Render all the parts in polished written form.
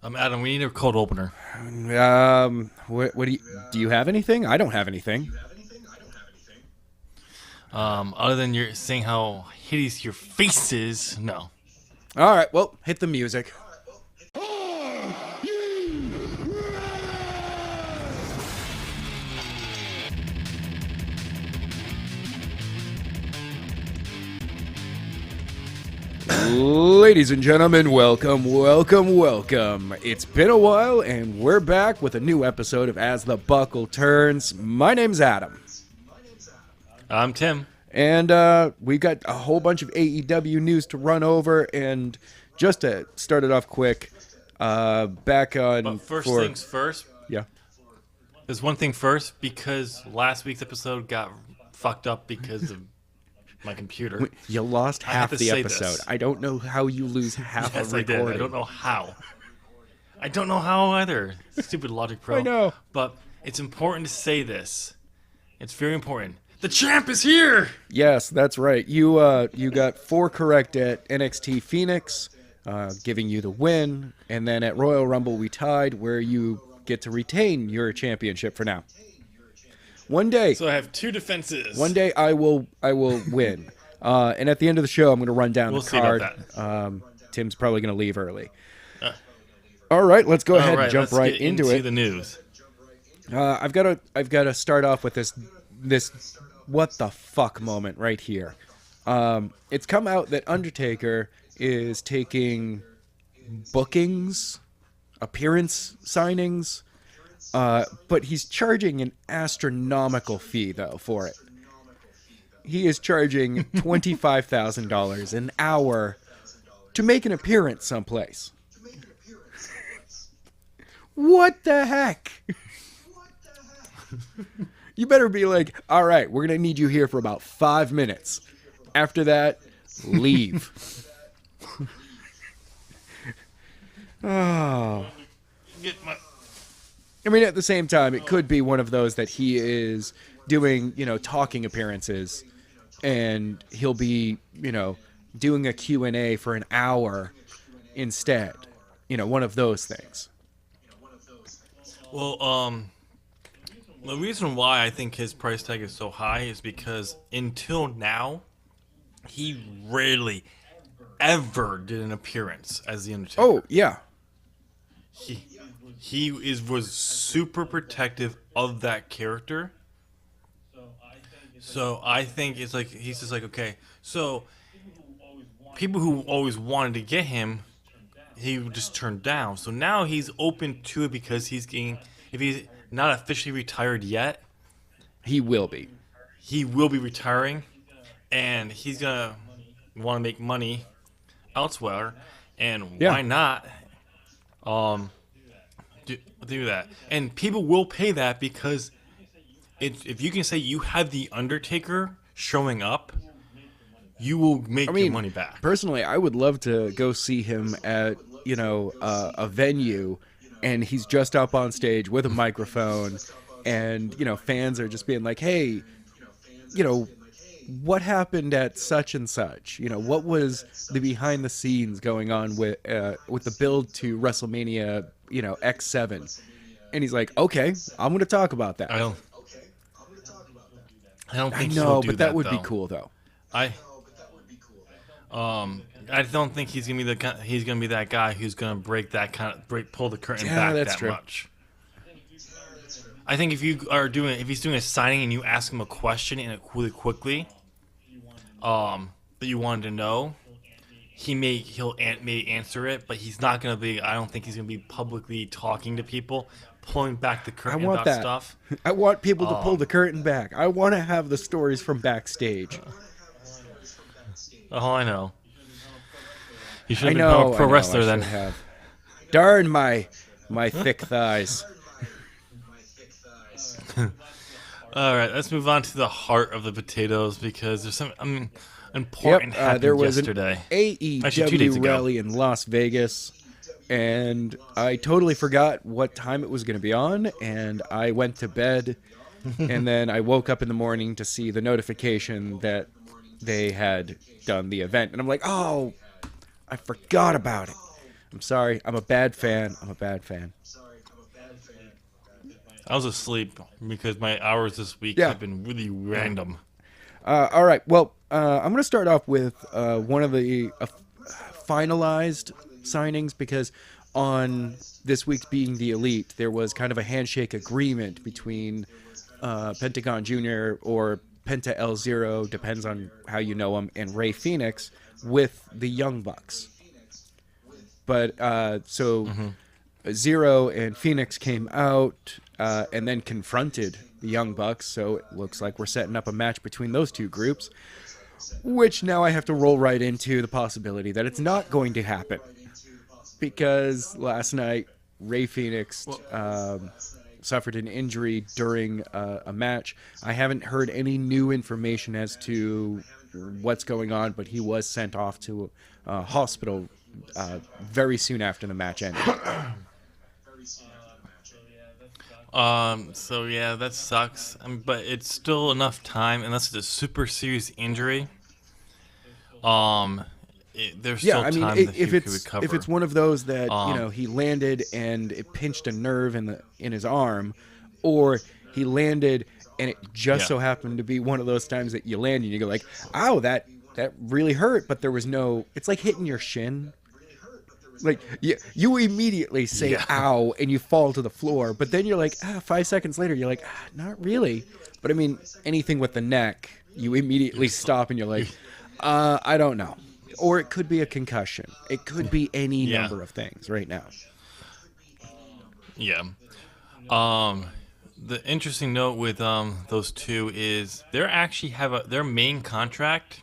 Adam, we need a cold opener. What do you have anything? I don't have anything. Other than you're saying how hideous your face is, no. All right, well, hit the music. Ladies and gentlemen, welcome. It's been a while, and we're back with a new episode of As the Buckle Turns. My name's Adam. I'm Tim. And we've got a whole bunch of AEW news to run over, and just to start it off quick, back on... But things first. Yeah. There's one thing first, because last week's episode got fucked up because of my computer. You lost half the episode. This. I don't know how you lose half yes, a recording. I did. I don't know how. I don't know how either. Stupid Logic Pro. I know. But it's important to say this. It's very important. The champ is here! Yes, that's right. You got 4 correct at NXT Phoenix, giving you the win. And then at Royal Rumble, we tied, where you get to retain your championship for now. One day. So I have 2 defenses. One day I will win. And at the end of the show, I'm going to run down the card. See about that. Tim's probably going to leave early. All right, let's go ahead and jump right into it. The news. I've got to start off with this what the fuck moment right here. It's come out that Undertaker is taking bookings, appearance signings, but he's charging an astronomical fee, though, for it. He is charging $25,000 an hour to make an appearance someplace. What the heck? You better be like, all right, we're going to need you here for about 5 minutes. After that, leave. Oh. I mean, at the same time, it could be one of those that he is doing, talking appearances, and he'll be, doing a Q&A for an hour instead. One of those things. Well, the reason why I think his price tag is so high is because until now, he rarely ever did an appearance as the Undertaker. Oh, yeah. He was super protective of that character. So I think it's like he's just like, okay, so people who always wanted to get him, he just turned down. So now he's open to it because he's getting, if he's not officially retired yet, he will be. He will be retiring, and he's gonna want to make money elsewhere, and why not? Do that, and people will pay that because if you can say you have the Undertaker showing up, you will make your money back. Personally, I would love to go see him at a venue, and he's just up on stage with a microphone, and fans are just being like, hey, what happened at such and such? What was the behind the scenes going on with the build to WrestleMania, X7? And he's like, okay, I'm going to talk about that. I don't think I he'll know, do but that would though. be cool, though. I don't think he's gonna be that guy who's gonna pull the curtain back that true. much. I think if he's doing a signing and you ask him a question in it really quickly, that you wanted to know, he may answer it, but he's not gonna be. I don't think he's gonna be publicly talking to people, pulling back the curtain about stuff. I want people to pull the curtain back. I want to have the stories from backstage. Oh, I know. You should have been a pro wrestler then. Have. Darn my thick thighs. All right, let's move on to the heart of the potatoes because there's some important happened there was yesterday. An AEW rally in Las Vegas, and I totally forgot what time it was going to be on, and I went to bed, and then I woke up in the morning to see the notification that they had done the event, and I'm like, oh, I forgot about it. I'm sorry. I'm a bad fan. I'm a bad fan. I was asleep because my hours this week Yeah. have been really Yeah. random. All right. Well, I'm going to start off with one of the finalized signings because on this week's Being the Elite, there was kind of a handshake agreement between Pentagon Jr. or Penta L Zero, depends on how you know him, and Ray Phoenix with the Young Bucks. But so Zero and Phoenix came out and then confronted the Young Bucks. So it looks like we're setting up a match between those two groups, which now I have to roll right into the possibility that it's not going to happen. Because last night, Ray Phoenix suffered an injury during a match. I haven't heard any new information as to what's going on, but he was sent off to a hospital very soon after the match ended. So yeah, that sucks. But it's still enough time, unless it's a super serious injury. There's Yeah, still I mean, time that he if could it's recover. if it's one of those that he landed and it pinched a nerve in his arm, or he landed and it just Yeah. so happened to be one of those times that you land and you go like, "Ow, that really hurt," but there was no. It's like hitting your shin. Like you immediately say Yeah. "ow" and you fall to the floor, but then you're like, 5 seconds later, you're like, not really. But I mean, anything with the neck, you immediately stop and you're like, I don't know. Or it could be a concussion. It could be any Yeah. number of things right now. Yeah. The interesting note with those two is they actually have their main contract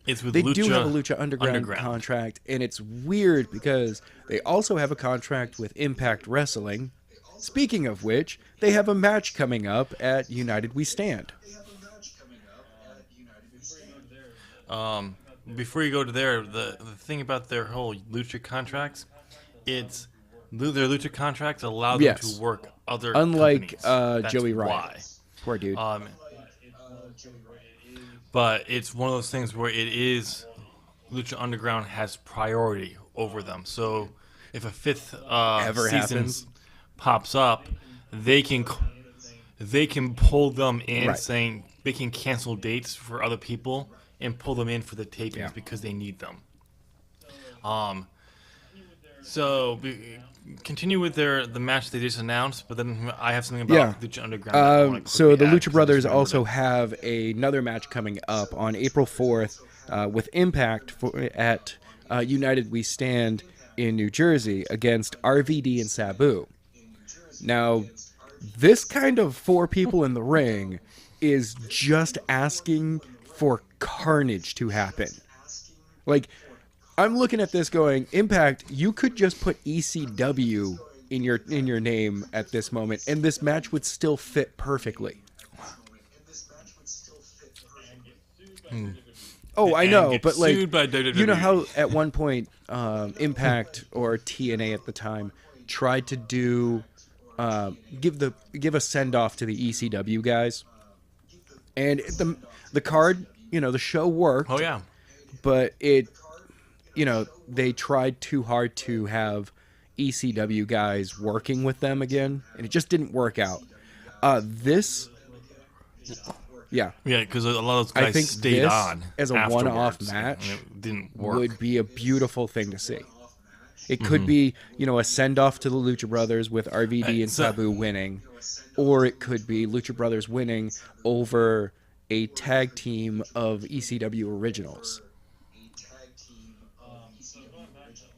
is with They Lucha do have a Lucha Underground contract, and it's weird because they also have a contract with Impact Wrestling. Speaking of which, they have a match coming up at United We Stand. Before you go to there, the thing about their whole Lucha contracts, it's their Lucha contracts allow them Yes. to work other Unlike companies. That's Joey Ryan. why. Poor dude. But it's one of those things where it is Lucha Underground has priority over them. So if a fifth Ever season happens. pops up, they can pull them in, Right. saying they can cancel dates for other people and pull them in for the tapings Yeah. because they need them. So continue with the match they just announced, but then I have something about Lucha Underground. that I wanna So quickly the add, 'cause I Lucha just Brothers remembered also it. have another match coming up on April 4th with Impact at United We Stand in New Jersey against RVD and Sabu. Now, this kind of 4 people in the ring is just asking for carnage to happen. Like, I'm looking at this going, Impact, you could just put ECW in your name at this moment, and this match would still fit perfectly. Oh, I And know, get but like, sued by WWE. you know how at one point Impact or TNA at the time tried to do give a send off to the ECW guys, and the card, the show worked. Oh yeah. But they tried too hard to have ECW guys working with them again, and it just didn't work out. Yeah, because a lot of those I guys think stayed this, on as a one-off afterwards, match, and it didn't work. would be a beautiful thing to see. It could be, a send-off to the Lucha Brothers with RVD and Sabu winning, or it could be Lucha Brothers winning over a tag team of ECW originals.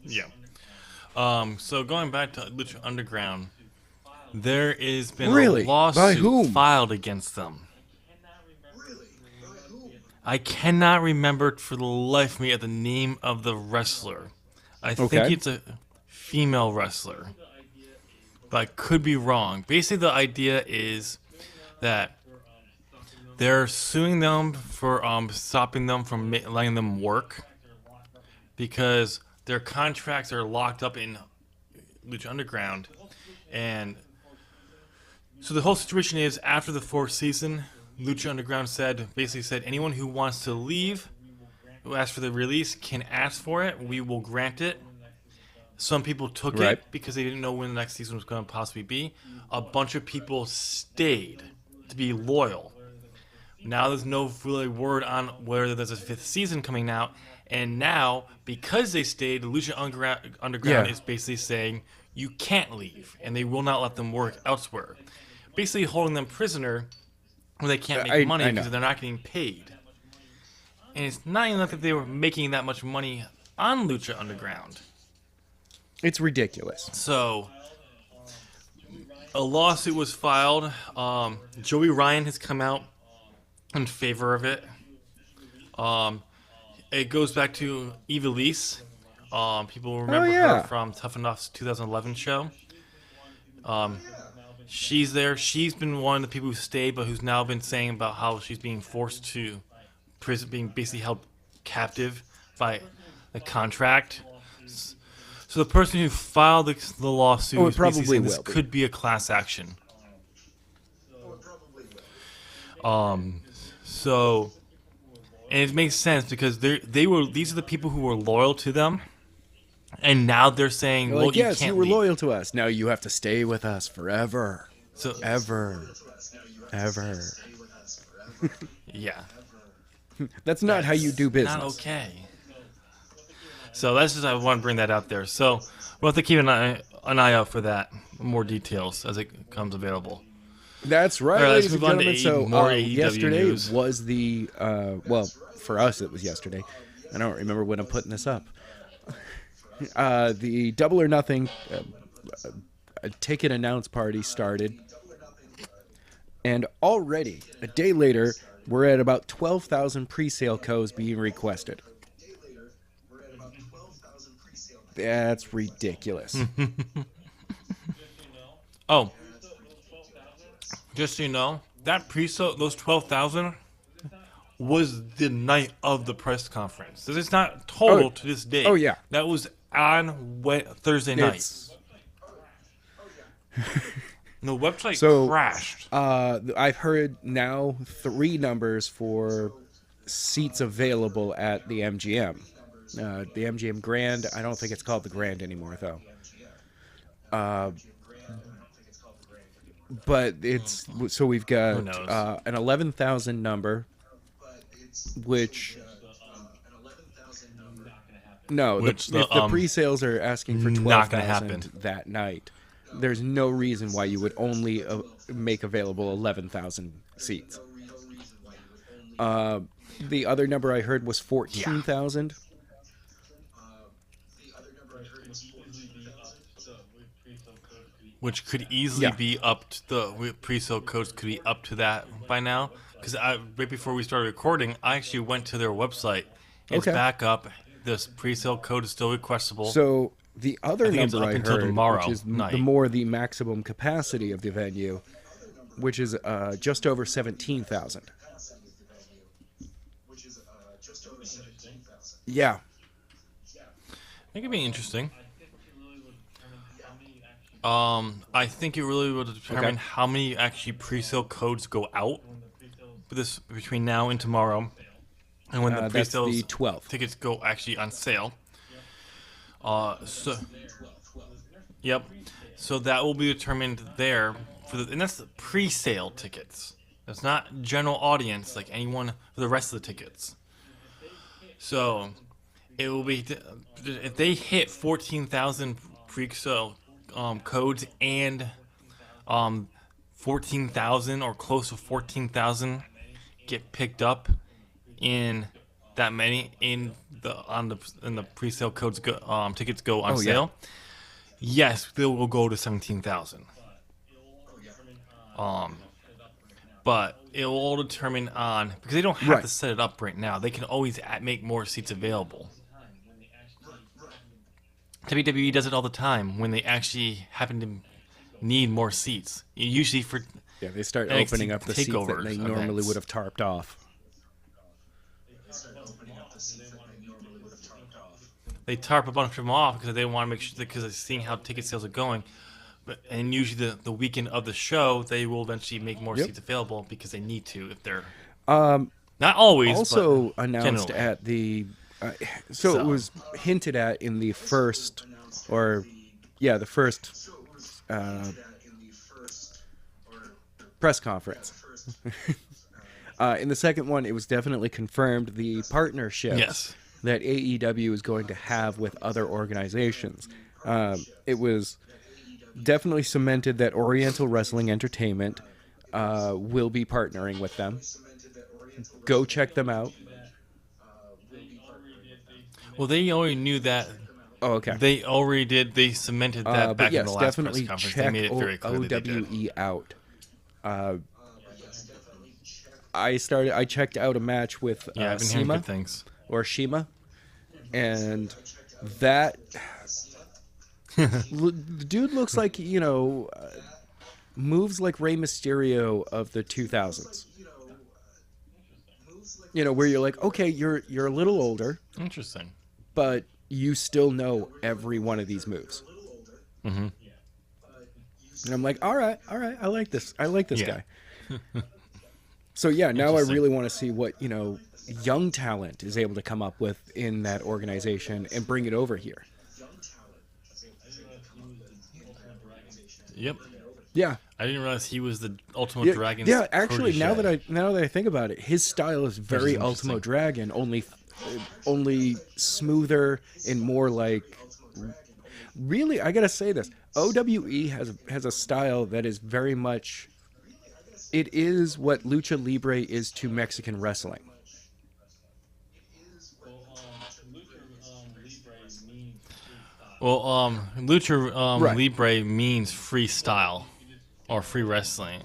Yeah. So going back to Lucha Underground, there has been Really? a By lawsuit whom? filed against them. I cannot remember for the life of me the name of the wrestler. I think Okay. it's a female wrestler, but I could be wrong. Basically, the idea is that they're suing them for stopping them from letting them work because their contracts are locked up in Lucha Underground. And so the whole situation is after the 4th season, Lucha Underground basically said anyone who wants to leave, who asks for the release, can ask for it. We will grant it. Some people took Right. it because they didn't know when the next season was going to possibly be. A bunch of people stayed to be loyal. Now there's no really word on whether there's a fifth season coming out. And now, because they stayed, the Lucha Underground Yeah. is basically saying you can't leave, and they will not let them work elsewhere. Basically holding them prisoner where they can't make money I know. because they're not getting paid. And it's not even like that they were making that much money on Lucha Underground. It's ridiculous. So, a lawsuit was filed. Joey Ryan has come out in favor of it. It goes back to Evilise. People remember yeah. her from Tough Enough's 2011 show. She's there. She's been one of the people who stayed, but who's now been saying about how she's being forced to prison, being basically held captive by the contract. So the person who filed the lawsuit Oh, it is basically probably saying this will be. could be a class action. So, and it makes sense because these are the people who were loyal to them, and now they're saying, They're well, like, yes, you you can't were leave. loyal to us. Now you have to stay with us forever. So, Ever. Ever. yeah, That's not how you do business. not okay. So that's just I want to bring that out there. So we'll have to keep an eye out for that, more details as it comes available. That's right, All right, let's ladies and move on to gentlemen. So more AEW yesterday news. was the well, for us it was yesterday. I don't remember when I'm putting this up. The Double or Nothing ticket announce party started, and already a day later, we're at about 12,000 pre-sale codes being requested. That's ridiculous. Oh, just so you know, that pre-sale, those 12,000, was the night of the press conference. So it's not total to this day. Oh, yeah. That was on Thursday night. It's The website So, crashed. I've heard now 3 numbers for seats available at the MGM. The MGM Grand, I don't think it's called the Grand anymore, though. But it's so we've got Who knows? an 11,000 number, which no, Which if the pre-sales are asking for not gonna 12,000 that night, there's no reason why you would only make available 11,000 seats. The other number I heard was 14,000. Which could easily Yeah. be up to the pre-sale codes could be up to that by now. Because right before we started recording, I actually went to their website. It's Okay. back up. This pre-sale code is still requestable. So the other think it's number up I until heard, tomorrow which is night. the maximum capacity of the venue, which is just over 17,000. Yeah. I think it'd be interesting. I think it really will determine how many actually pre-sale codes go out for this between now and tomorrow, and when the That's pre-sales the 12th. tickets go actually on sale. Yep. So that will be determined there and that's the pre-sale tickets. That's not general audience like anyone for the rest of the tickets. So it will be if they hit 14,000 pre-sale codes and 14,000 or close to 14,000 get picked up in that many in the pre-sale codes tickets go on sale. Yes, they will go to 17,000. But it will all determine on because they don't have to set it up right now. They can always make more seats available. WWE does it all the time when they actually happen to need more seats. Usually for They start NXT opening up the seats that takeover they normally events. would have tarped off. They tarp a bunch of them off because they want to make sure because they're seeing how ticket sales are going. And usually the weekend of the show, they will eventually make more seats available because they need to if they're not always. Also but announced generally. at the so it was hinted at in the first or yeah, the first press conference. In the second one, it was definitely confirmed the partnerships Yes. that AEW is going to have with other organizations. It was definitely cemented that Oriental Wrestling Entertainment will be partnering with them. Go check them out. Well, they already knew that. Oh, okay. They already did. They cemented that But back in the yes, last press definitely conference. They check made it very clear that they did. OWE out. I checked out a match with Yeah, I've been hearing Sema good things. or Shima, and that the dude looks like moves like Rey Mysterio of the 2000s. Where you're like, okay, you're a little older, Interesting. but you still know every one of these moves. Mm-hmm. And I'm like, all right, I like this. I like this Yeah. guy. So yeah, now I Interesting. really want to see what young talent is able to come up with in that organization and bring it over here. Yep. Yeah. I didn't realize he was the Ultimate Dragon's Yeah, actually, protege. now that I think about it, his style is very interesting. Ultimo Dragon, only smoother and more like. Really, I gotta say this: OWE has a style that is very much. It is what Lucha Libre is to Mexican wrestling. Well, Lucha Right. Libre means freestyle or free wrestling.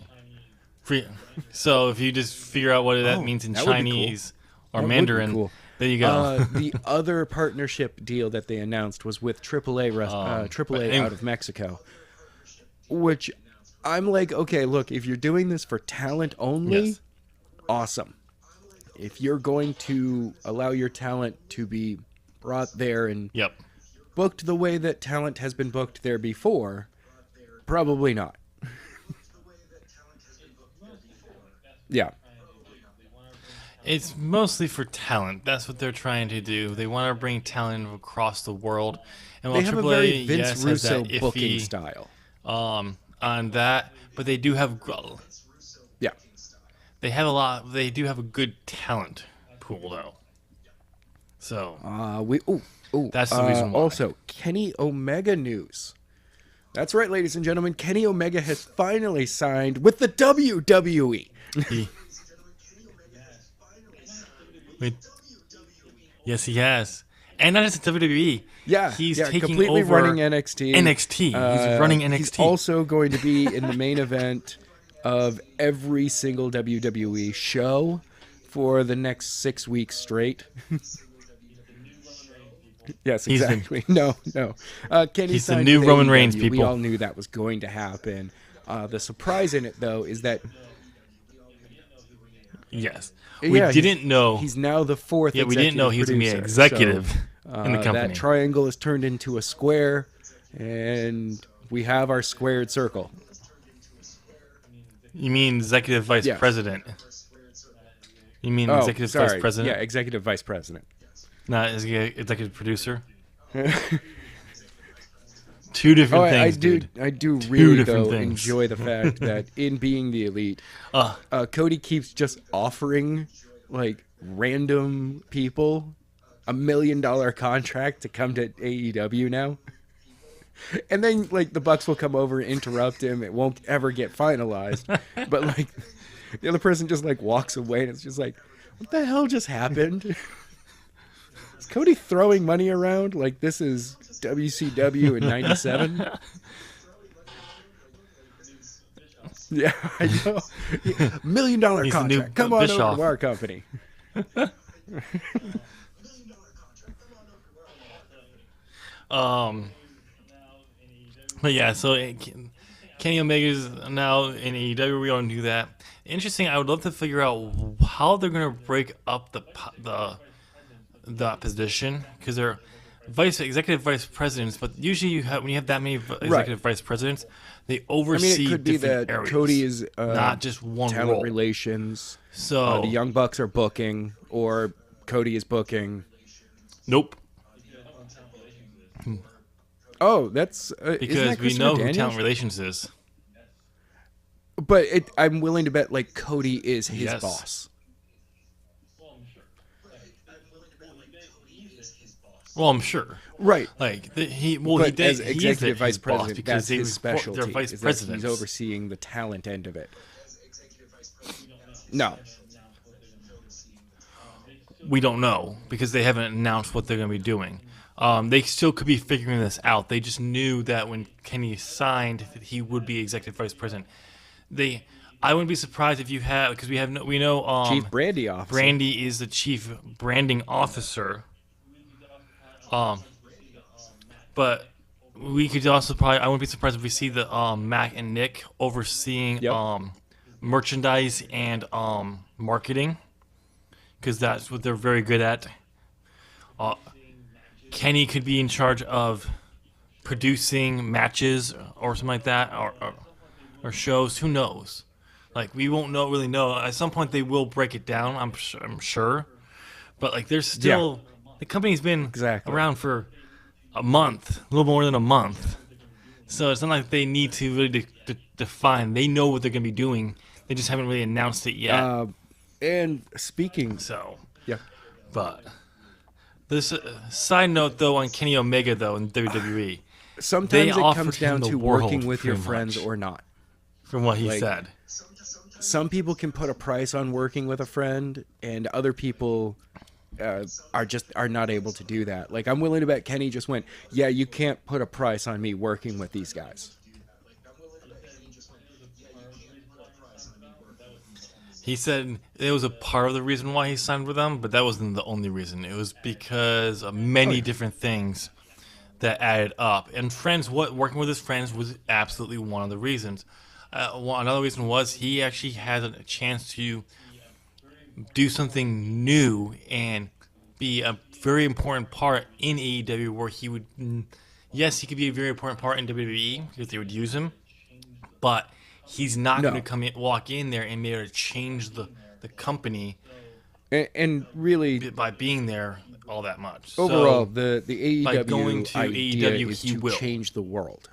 Free. So if you just figure out what that Oh, means in that would be cool. Chinese or That would be Mandarin, cool. there you go. The other partnership deal that they announced was with AAA but out of Mexico, which I'm like, okay, look, if you're doing this for talent only, Yes. awesome. If you're going to allow your talent to be brought there and Yep. booked the way that talent has been booked there before, probably not. Yeah. It's mostly for talent. That's what they're trying to do. They want to bring talent across the world. And while They have a AAA, very Vince yes, has Russo that booking iffy style. on that, but they do have Yeah. they have a lot. They do have a good talent pool though. So That's the reason why. Also, Kenny Omega news. That's right, ladies and gentlemen. Kenny Omega has finally signed with the WWE. Wait. Yes, he has, and not just WWE. Yeah, he's taking completely over running NXT. NXT. He's running NXT. He's also going to be in the main event of every single WWE show for the next 6 weeks straight. Yes, exactly. No. Kenny He's the signed new with Roman AEW. Reigns, We people. all knew that was going to happen. The surprise in it, though, is that Yes, we didn't know. He's now the fourth. Yeah, we didn't know he was going to be an producer. executive So, in the company. That triangle is turned into a square, and we have our squared circle. You mean executive vice Yes. president? You mean executive sorry. vice president? Yeah, executive vice president. Not executive producer. Two different things, dude. I do really different though things. enjoy the fact that in being the elite, Cody keeps just offering like random people $1 million contract to come to AEW now. And then like the Bucks will come over and interrupt him. It won't ever get finalized. But like the other person just like walks away and it's just like, what the hell just happened? Is Cody throwing money around like this is WCW in '97? Yeah, I know. $1 million He's the new contract. Come on Bischoff. over to our company. But yeah, so Kenny Omega's now in AEW. We all knew that. Interesting. I would love to figure out how they're going to break up the position because they're executive vice presidents. But usually, when you have that many executive vice presidents, they oversee. It could be different that areas, Cody is not just one talent role. relations. So The Young Bucks are booking, or Cody is booking. Nope. Oh, that's isn't because that we Christopher know who Talent Daniels? Relations is. But I'm willing to bet like Cody is his Yes. boss. Well, I'm sure. Right. Like he But as he is executive vice his boss president, because that's they his report their specialty, vice is that he's presidents. overseeing the talent end of it. No. We don't know because they haven't announced what they're going to be doing. They still could be figuring this out. They just knew that when Kenny signed, he would be executive vice president. I wouldn't be surprised if you have because we know Chief Brandy Officer. Brandy is the chief branding officer. But we could also probably I wouldn't be surprised if we see the Mac and Nick overseeing Yep. merchandise and marketing because that's what they're very good at. Kenny could be in charge of producing matches or something like that, or shows. Who knows? Like we won't really know. At some point, they will break it down. I'm sure. But like, there's still the company's been Exactly. around for a month, a little more than a month. So it's not like they need to really define. They know what they're gonna be doing. They just haven't really announced it yet. And speaking, So, yeah, but this side note though on Kenny Omega though in WWE, sometimes it offered comes him down the to world, working with your pretty friends much. or not. from what he Like, said. Some people can put a price on working with a friend, and other people are not able to do that. Like I'm willing to bet Kenny just went, yeah, you can't put a price on me working with these guys. He said it was a part of the reason why he signed with them, but that wasn't the only reason. It was because of many different things that added up. And working with his friends was absolutely one of the reasons. Another reason was he actually had a chance to do something new and be a very important part in AEW where he would, yes, he could be a very important part in WWE because they would use him, but he's not No. going to walk in there and be able to change the company And really, by being there all that much. overall, So, the by AEW going to idea AEW, is he to will. change the world.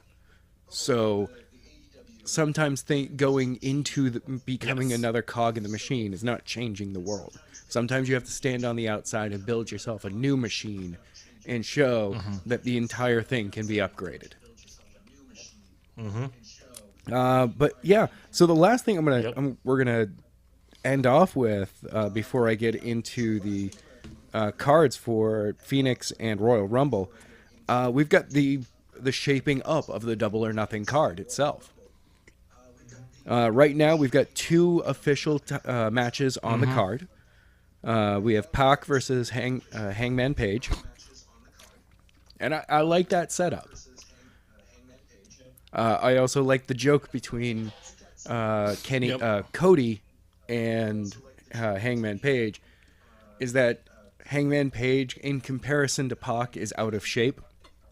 So sometimes going into becoming Yes. another cog in the machine is not changing the world. Sometimes you have to stand on the outside and build yourself a new machine and show that the entire thing can be upgraded. But yeah, so the last thing we're gonna end off with before I get into the cards for Phoenix and Royal Rumble, we've got the shaping up of the Double or Nothing card itself. Right now, we've got two official matches on the card. We have Pac versus Hangman Page, and I like that setup. I also like the joke between Cody and Hangman Page, is that Hangman Page, in comparison to Pac, is out of shape,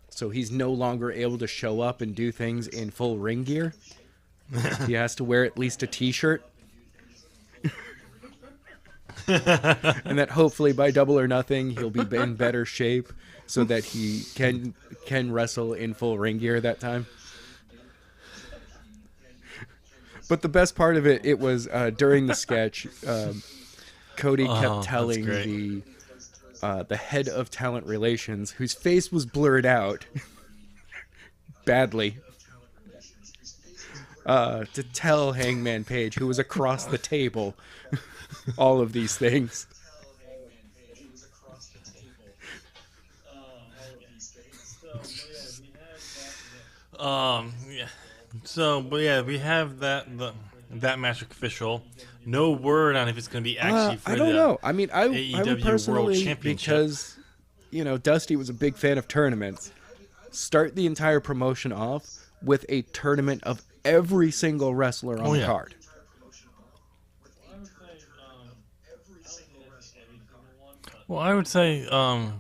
so he's no longer able to show up and do things in full ring gear. He has to wear at least a t-shirt. And that hopefully by Double or Nothing he'll be in better shape so that he can wrestle in full ring gear that time. But the best part of it was during the sketch, Cody kept telling the head of talent relations, whose face was blurred out badly, to tell Hangman Page, who was across the table, all of these things. Yeah. So, but yeah, we have that match official. No word on if it's going to be actually for I don't know. I mean, I would AEW World personally, Championship. because, Dusty was a big fan of tournaments, start the entire promotion off with a tournament of every single wrestler on the card. Well, I would say, I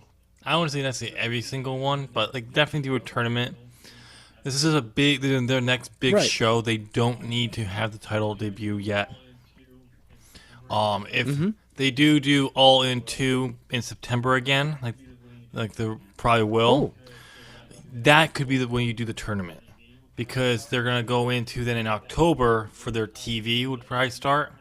wouldn't say necessarily every single one, but like definitely do a tournament. This is their next big show. They don't need to have the title debut yet. If they do All In 2 in September again, like they probably will. that could be the when you do the tournament, because they're gonna go into then in October for their TV would probably start.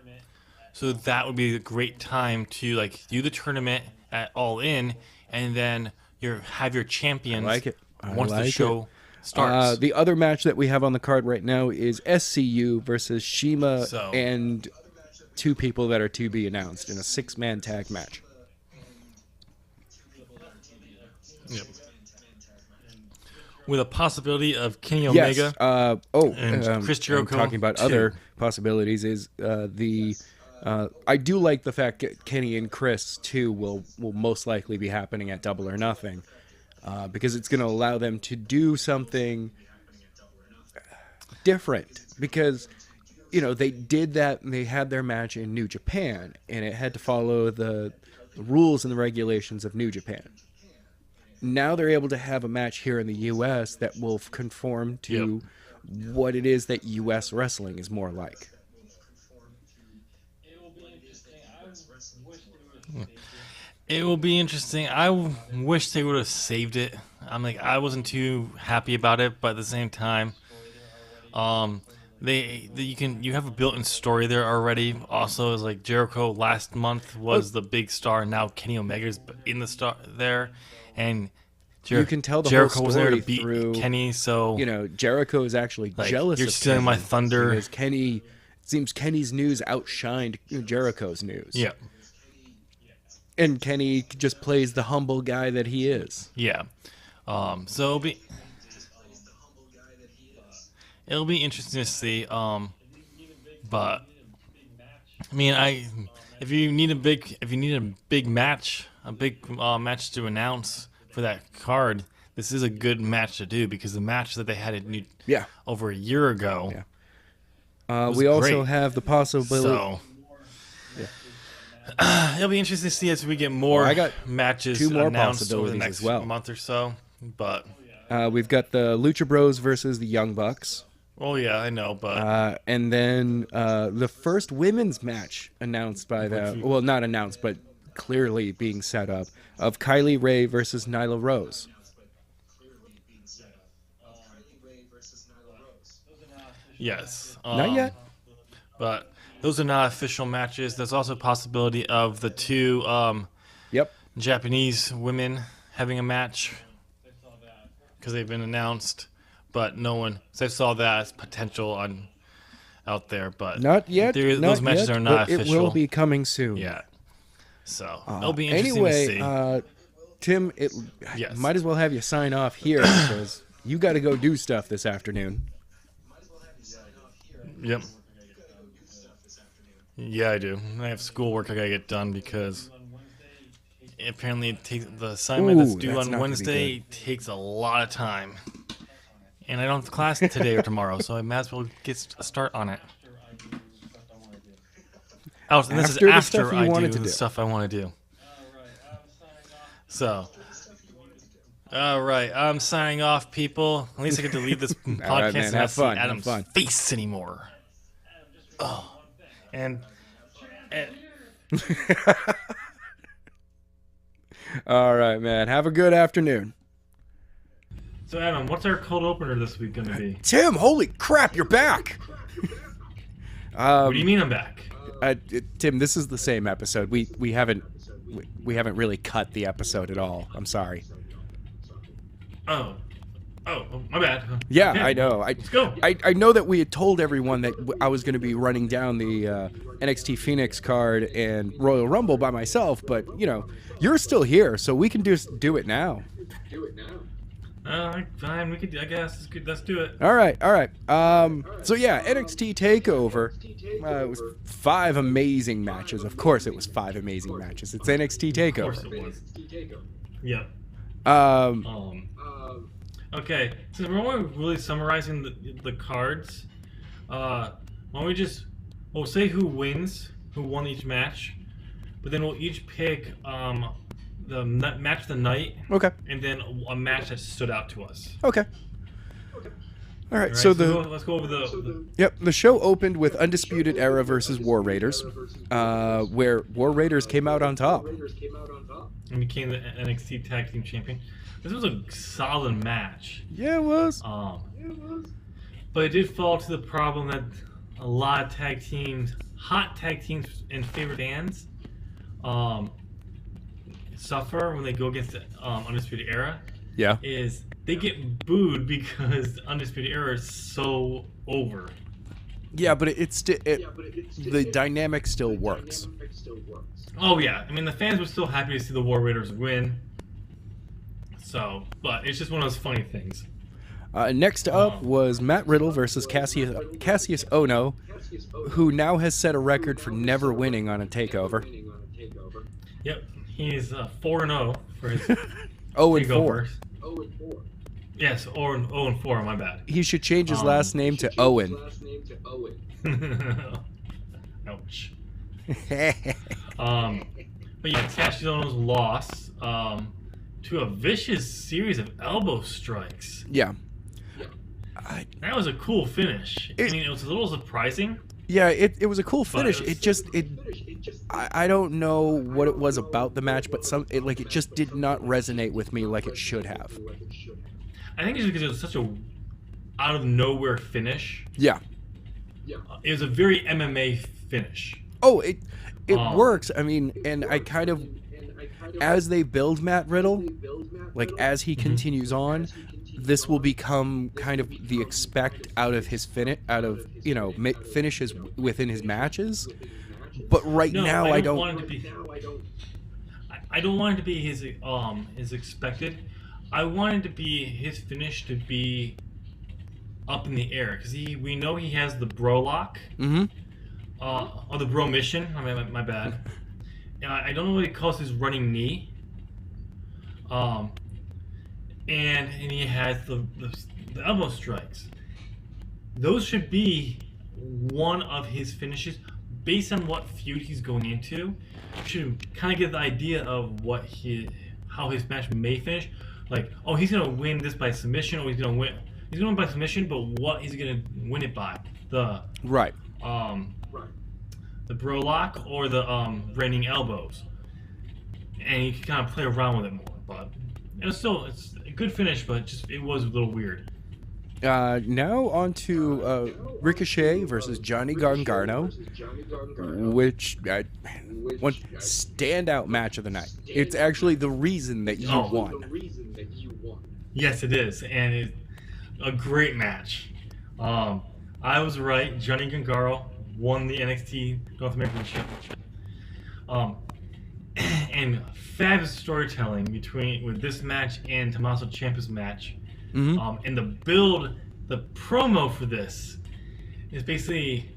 So that would be a great time to like do the tournament at All In, and then have your champions like it. I once the like show starts. The other match that we have on the card right now is SCU versus Shima So- and two people that are to be announced in a 6-man tag match. Yep. With a possibility of Kenny Yes. Omega. And Chris Jericho, talking about too. other possibilities is I do like the fact that Kenny and Chris too will most likely be happening at Double or Nothing, because it's going to allow them to do something different. Because they did that and they had their match in New Japan, and it had to follow the rules and the regulations of New Japan. Now they're able to have a match here in the U.S. that will conform to what it is that U.S. wrestling is more like. It will be interesting. I wish they would have saved it. I wasn't too happy about it, but at the same time, you have a built-in story there already. Also, is like Jericho last month was the big star, and now Kenny Omega's in the star there, and you can tell the Jericho whole was there story to beat through Kenny. So Jericho is actually jealous. You're of stealing Kenny my thunder. because Kenny. It seems Kenny's news outshined Jericho's news. Yeah. And Kenny just plays the humble guy that he is. Yeah. So it'll be interesting to see. But I mean, if you need a big match, match to announce for that card, this is a good match to do, because the match that they had over a year ago. Yeah. We also great. have the possibility. So it'll be interesting to see as we get more I got matches two more announced over the possibilities next as well. month or so. But We've got the Lucha Bros versus the Young Bucks. well, yeah, I know, but And then the first women's match announced by well, not announced, but clearly being set up, of Kylie Ray versus Nyla Rose. yes, Not yet. But those are not official matches. There's also a possibility of the two Yep. Japanese women having a match, because they've been announced, but no one. So I saw that as potential out there, but Not yet. those matches are not but official. It will be coming soon. Yeah. So it'll be interesting to see. Anyway, Tim, Yes. might as well have you sign off here because you got to go do stuff this afternoon. Yep. Yeah, I do. I have schoolwork I gotta get done, because apparently the assignment that's due that's on not gonna be Wednesday takes a lot of time, and I don't have class today or tomorrow, so I might as well get a start on it. Oh, and this is After the after stuff you I wanted do to the do. stuff I want to do. So, all right, I'm signing off, people. At least I get to leave this podcast right, man, and have not see fun, have Adam's fun. face anymore. Oh, and All right, man. Have a good afternoon. so Adam, what's our cold opener this week gonna be? Tim, holy crap, you're back. What do you mean I'm back? Tim, this is the same episode. We haven't really cut the episode at all. I'm sorry. Oh, my bad. Yeah, I know. Let's go. I know that we had told everyone that I was going to be running down the NXT Phoenix card and Royal Rumble by myself, but you're still here, so we can just do it now. Fine. We could. I guess it's good. Let's do it. All right. So yeah, NXT Takeover. It was 5 amazing matches. Of course, it was 5 amazing matches. It's NXT Of course Takeover. it was. Yep. Um, Okay. Since we're only really summarizing the cards, why don't we we'll say who won each match, but then we'll each pick the match of the night, Okay. and then a match that stood out to us. Okay. All right, All so right, so let's go over the yep, the show opened with Undisputed Era versus War Raiders, where War Raiders came out on top. and became the NXT Tag Team Champion. This was a solid match. Yeah, it was. But it did fall to the problem that a lot of tag teams, hot tag teams and favorite fans, suffer when they go against the Undisputed Era. Yeah. Is they get booed because the Undisputed Era is so over. Yeah, but the dynamic still works. Oh yeah, I mean the fans were still happy to see the War Raiders win. So, but it's just one of those funny things. Next up was Matt Riddle versus Cassius Ohno, who now has set a record for never winning on a takeover. Yep, he's 4-0 for his 0-4. Yes, 0-4. My bad. He should change his last name to Owen. Ouch. But yeah, Cassius Ohno's loss to a vicious series of elbow strikes. Yeah. That was a cool finish. I mean, it was a little surprising. Yeah, it was a cool finish. I don't know what it was about the match, but it just did not resonate with me like it should have. I think it's because it was such a out of nowhere finish. Yeah. It was a very MMA finish. Oh, it works. I mean, and I kind of, as they build Matt Riddle, like as he continues on, this will become kind of the expect out of his finishes within his matches. But now I don't want it to be. I don't want it to be his expected. I wanted to be his finish to be up in the air because we know he has the bro lock. Mm-hmm. Or the bro mission. I mean, my bad. I don't know what he calls his running knee. And he has the elbow strikes. Those should be one of his finishes based on what feud he's going into. Should kind of get the idea of how his match may finish. Like, oh, he's gonna win this by submission, or he's gonna win by submission, but what he's gonna win it by? The bro lock or the raining elbows, and you can kind of play around with it more. But it's a good finish, but it was a little weird. Now on to Ricochet versus Johnny Gargano, which one standout match of the night. It's actually the reason that you won. Yes, it is, and it's a great match. I was right. Johnny Gargano won the NXT North American Championship. And fabulous storytelling with this match and Tommaso Ciampa's match. Mm-hmm. And the promo for this is basically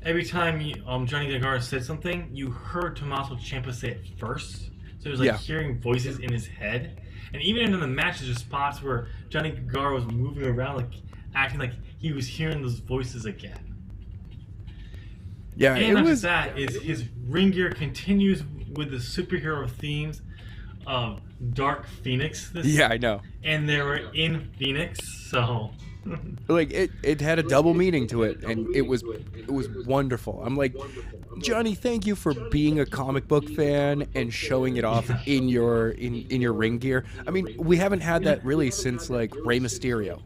every time Johnny Gargano said something, you heard Tommaso Ciampa say it first. So it was like hearing voices in his head. And even in the match, there's spots where Johnny Gargano was moving around, like acting like he was hearing those voices again. Yeah, and not just that, is his ring gear continues with the superhero themes of Dark Phoenix. I know. And they were in Phoenix, so like it had a double meaning to it, and it was wonderful. I'm like, Johnny, thank you for being a comic book fan and showing it off in your ring gear. I mean, we haven't had that really since like Rey Mysterio.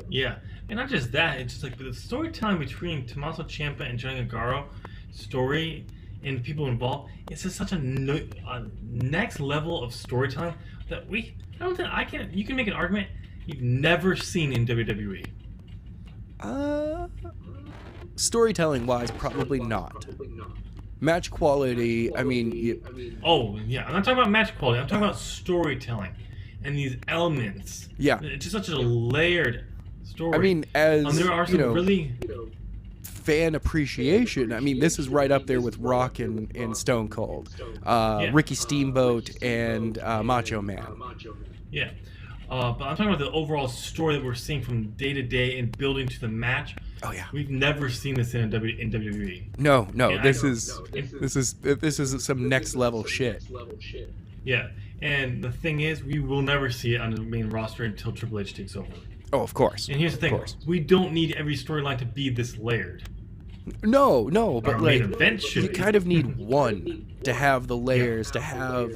Yeah, and not just that, it's just like the storytelling between Tommaso Ciampa and Johnny Gargano story and the people involved. It's just such a next level of storytelling that you can make an argument you've never seen in WWE. Storytelling wise, probably not. Match quality, I mean. Oh yeah, I'm not talking about match quality. I'm talking about storytelling and these elements. Yeah, it's just such a layered story. I mean, as there are some really fan appreciation. I mean, this is right up there with Rock and Stone Cold, Ricky Steamboat and Macho Man. Yeah, but I'm talking about the overall story that we're seeing from day to day and building to the match. Oh yeah, we've never seen this in WWE. No, this is some next level shit. Yeah, and the thing is, we will never see it on the main roster until Triple H takes over. Oh, of course. And here's the Of thing: course. we don't need every storyline to be this layered. No, Our but main like event should you be. kind of need one to have the layers, to have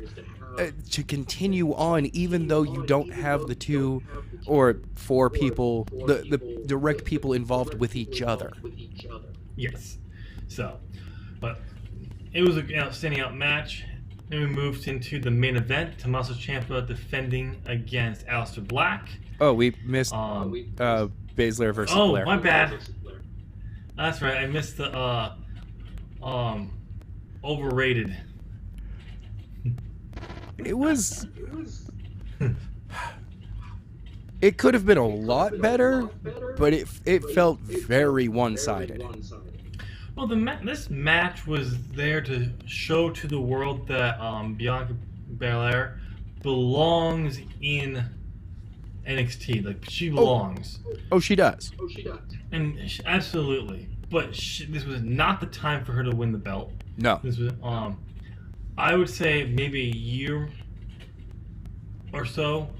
to continue on, even though you don't have the two or four people, the direct people involved with each other. Yes. So, but it was an outstanding out match. Then we moved into the main event. Tommaso Ciampa defending against Aleister Black. Oh, we missed Baszler versus Oh, Blair. my bad. That's right. I missed the overrated. It was. It could have been a lot better, but it felt very one-sided. Well, this match was there to show to the world that Bianca Belair belongs in NXT. Like, she belongs. Oh, she does. And absolutely. But this was not the time for her to win the belt. No. This was, I would say maybe a year or so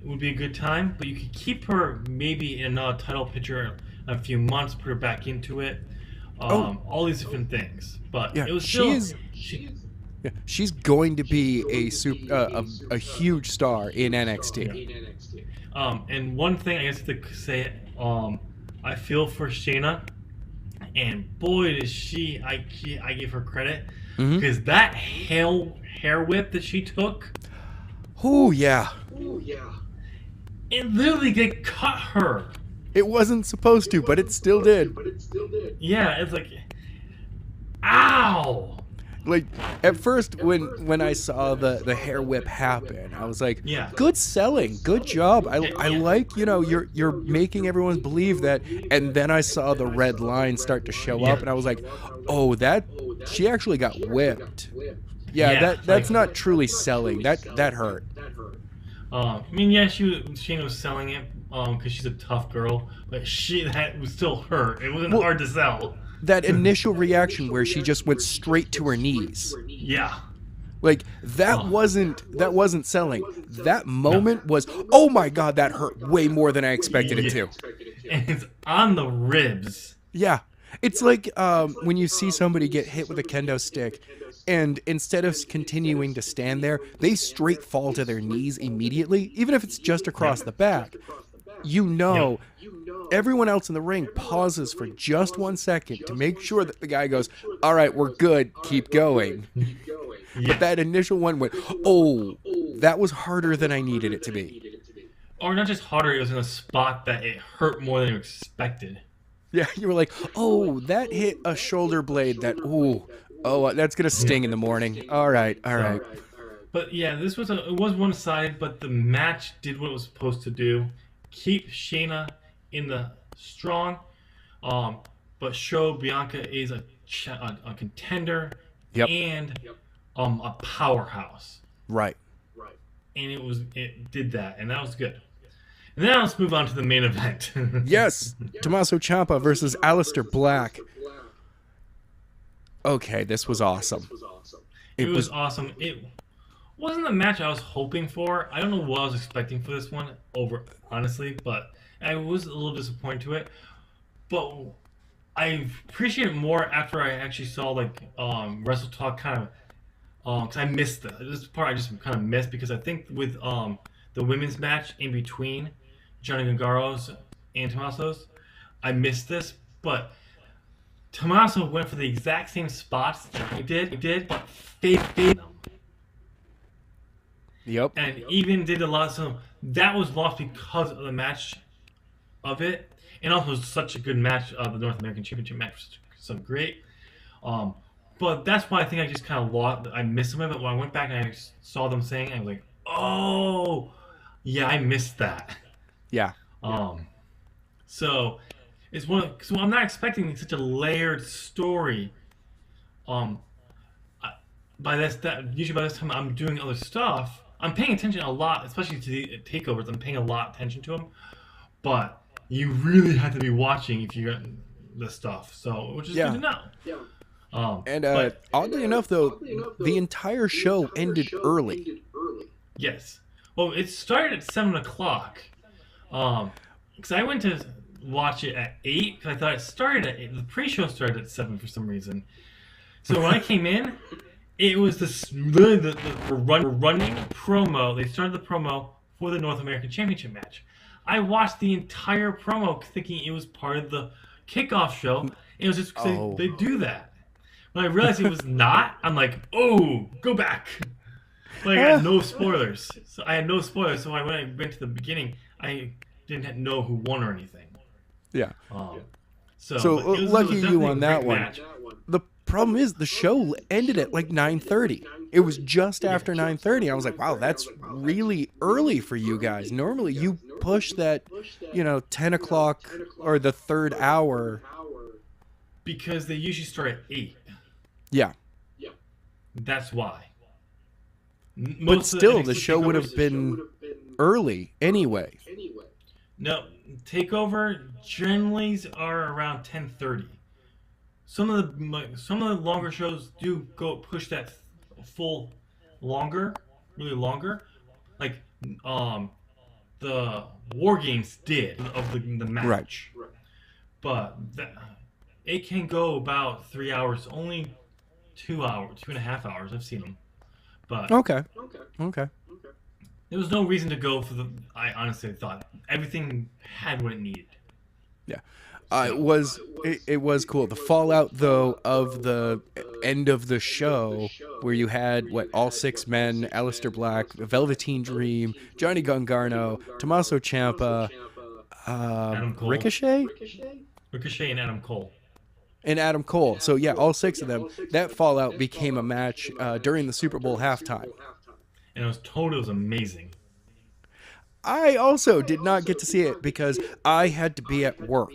would be a good time. But you could keep her maybe in another title picture in a few months, put her back into it. All these different things. But Yeah, it was still... Yeah, she's going to be a huge star in NXT. Yeah. And one thing I guess to say, I feel for Shayna, and boy does I give her credit, because that hair whip that she took. Oh yeah. It literally did cut her. It wasn't supposed to, but it still did. Yeah, it's like, ow. Like at first when I saw the hair whip happen, I was like, Yeah. good selling, good job. I like, you're making everyone believe that. And then I saw the red line start to show up, and I was like, oh, she actually got whipped. Yeah, that's not truly selling. That hurt. I mean, yeah, Shayna was selling it because she's a tough girl, but that was still hurt. It wasn't hard to sell. That initial reaction where she just went straight to her knees. Yeah. Like that wasn't selling. That moment was, oh my god, that hurt way more than I expected it to. And it's on the ribs. Yeah. It's like when you see somebody get hit with a kendo stick, and instead of continuing to stand there, they straight fall to their knees immediately, even if it's just across the back. Everyone else in the ring pauses for just 1 second to make sure that the guy goes, all right, we're good, keep going. But that initial one went, oh, that was harder than I needed it to be. Or not just harder, it was in a spot that it hurt more than you expected. Yeah, you were like, oh, that hit a shoulder blade that, that's going to sting in the morning. All right. But yeah, it was one-sided, but the match did what it was supposed to do. Keep Shayna in the strong, but show Bianca is a contender and a powerhouse. Right. And it did that, and that was good. And now let's move on to the main event. Yes, Tommaso Ciampa versus Aleister Black. Okay, this was awesome. It was awesome. It wasn't the match I was hoping for. I don't know what I was expecting for this one, honestly, but I was a little disappointed to it. But I appreciate it more after I actually saw Wrestle Talk kind of, because I missed this part. I just kind of missed because I think with the women's match in between Johnny Gargaro's and Tommaso's, I missed this, but Tommaso went for the exact same spots that he did, but faded them. Yep. And even did a lot of some that was lost because of the match of it, and also it was such a good match. The North American Championship match was so great. But that's why I think I just kind of lost. I missed some of it. When I went back and I saw them saying, I was like, oh, yeah, I missed that. Yeah. So it's so I'm not expecting such a layered story. Usually by this time I'm doing other stuff. I'm paying attention a lot, especially to the takeovers. I'm paying a lot of attention to them, but you really have to be watching if you got this stuff. So, which is good to know. Yeah. Oddly enough, though, the entire show ended early. Yes. Well, it started at 7 o'clock. because I went to watch it at 8 because I thought it started at 8. The pre-show started at 7 for some reason. So when I came in, it was the running promo. They started the promo for the North American Championship match. I watched the entire promo thinking it was part of the kickoff show. It was just because Oh. they do that. When I realized it was not, I'm like, oh, go back. But I got no spoilers. So I had no spoilers. So when I went to the beginning, I didn't know who won or anything. Yeah. So So but it lucky was you definitely on a that great one. match. The problem is the show ended at like 9:30. It was just after 9:30. I was like, wow, that's really early for you guys. Normally you push that, 10 o'clock or the third hour. Because they usually start at 8. Yeah. That's why. But Most of still, the NXT show would have takeovers- been early anyway. No, takeover generally are around 10:30. Some of the longer shows do go push that full longer, really longer. Like the War Games did of the match. Right. But it can go about 3 hours, only 2 hours, 2.5 hours. I've seen them. But Okay. there was no reason to go for the. I honestly thought everything had what it needed. Yeah. It was cool. The fallout though of the end of the show where you had all 6 men, Aleister Black, Velveteen Dream, Johnny Gargano, Tommaso Ciampa, Adam Cole. Ricochet Ricochet and Adam Cole. and Adam Cole. So yeah, all 6 of them. That fallout became a match during the Super Bowl halftime. And it was amazing. I also did not get to see it because I had to be at work.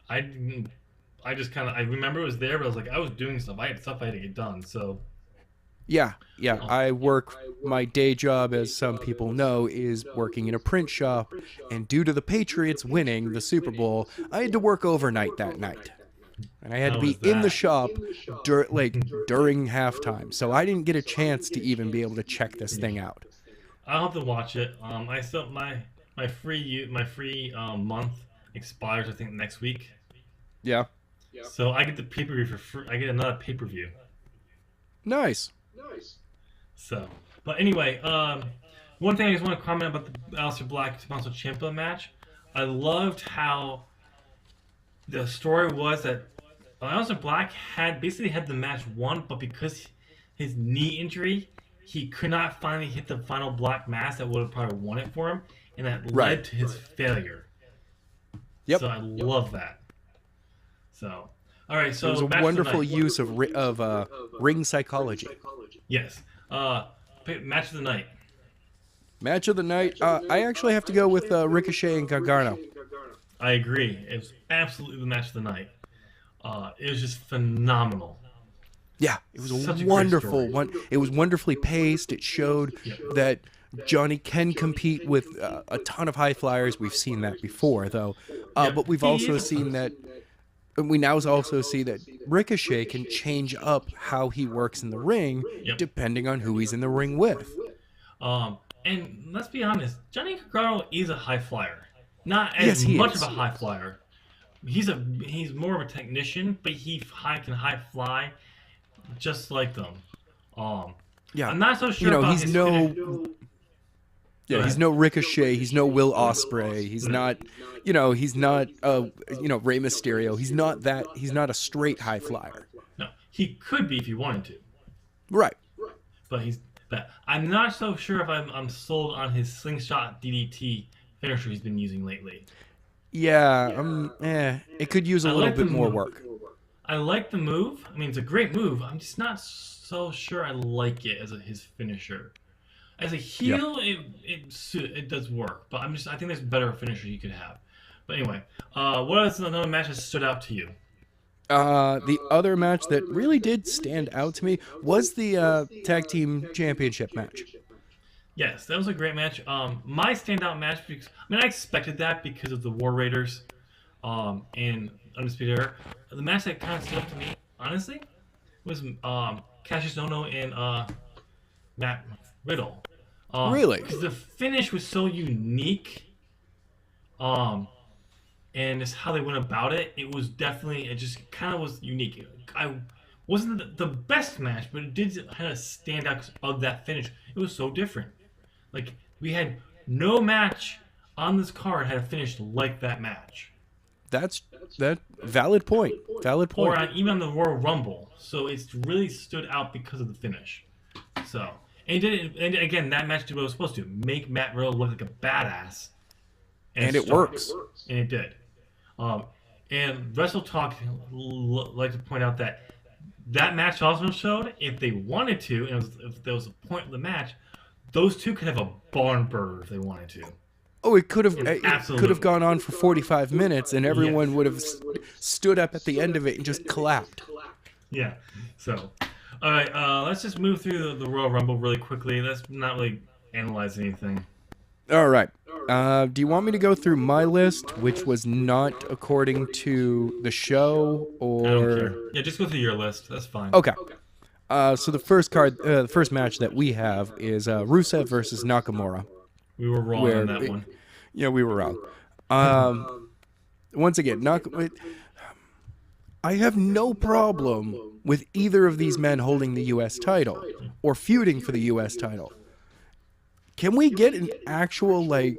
I just kind of I remember it was there, but I was like I was doing stuff. I had stuff I had to get done. So Yeah. I work. My day job, as some people know, is working in a print shop. And due to the Patriots winning the Super Bowl, I had to work overnight that night. And I had to How be was in the that? shop during halftime. So I didn't get a chance to even be able to check this thing out. I'll have to watch it. I still my free month expires I think next week. Yeah. So I get the pay per view for free. I get another pay per view. Nice. So, but anyway, one thing I just want to comment about the Aleister Black Tommaso Ciampa match. I loved how the story was that Aleister Black had the match won, but because his knee injury, he could not finally hit the final black mass that would have probably won it for him, and that Right. led to his failure. Yep. So I love that. So, all right. So It was a match of the wonderful night. use of ring psychology. Yes. Match of the night. Match of the night. I actually have to go with Ricochet and Gargano. I agree. It was absolutely the match of the night. It was just phenomenal. Yeah, it was Such a a great wonderful story. one. It was wonderfully paced. It showed that Johnny can compete with a ton of high flyers. We've seen that before, though. But we've He also is. seen that. We now also see that Ricochet can change up how he works in the ring, Yep. depending on who he's in the ring with. And let's be honest, Johnny Gargano is a high flyer. Not as Yes, he much is. of a high flyer. He's more of a technician, but he can high fly just like them. Yeah, I'm not so sure about he's his no. finish. Yeah, he's no Ricochet. He's no Will Ospreay. He's not, he's not, Rey Mysterio. He's not that. He's not a straight high flyer. No, he could be if he wanted to, Right. but I'm not so sure if I'm sold on his slingshot DDT finisher he's been using lately. Yeah. It could use a I little like bit the more move. work. I like the move. I mean, it's a great move. I'm just not so sure I like it as his finisher. As a heel, it does work, but I think there's better finishers you could have. But anyway, what else? Another match that stood out to you? The other match that really did stand out to me was the tag team championship match. Yes, that was a great match. My standout match, because I expected that because of the War Raiders, and Undisputed Era. The match that kind of stood out to me, honestly, was Cassius Ohno and Matt Riddle. Really? Because the finish was so unique. Um, and it's how they went about it. It was definitely, it just kind of was unique. I wasn't the best match, but it did kind of stand out 'cause of that finish. It was so different. Like we had no match on this card had a finish like that match, That's that valid point. Valid or point. even on the Royal Rumble. So it's really stood out because of the finish. So and it did, and again that match did what it was supposed to make Matt Riddle look like a badass, And it started. works. And it did. Um, and Wrestle Talk like to point out that that match also showed if they wanted to, and if there was a point of the match, those two could have a barn burner if they wanted to. Oh, it could have Absolutely. gone on for 45 minutes, and everyone Yes. would have stood up at the end of it and just clapped. Yeah. So, all right, let's just move through the Royal Rumble really quickly. Let's not really analyze anything. All right. Do you want me to go through my list, which was not according to the show, I don't or? care. Yeah, just go through your list. That's fine. Okay. So the first match that we have is Rusev versus Nakamura. We were wrong on that one. Yeah, we were wrong. Once again, I have no problem with either of these men holding the U.S. title or feuding for the U.S. title. Can we get an actual, like,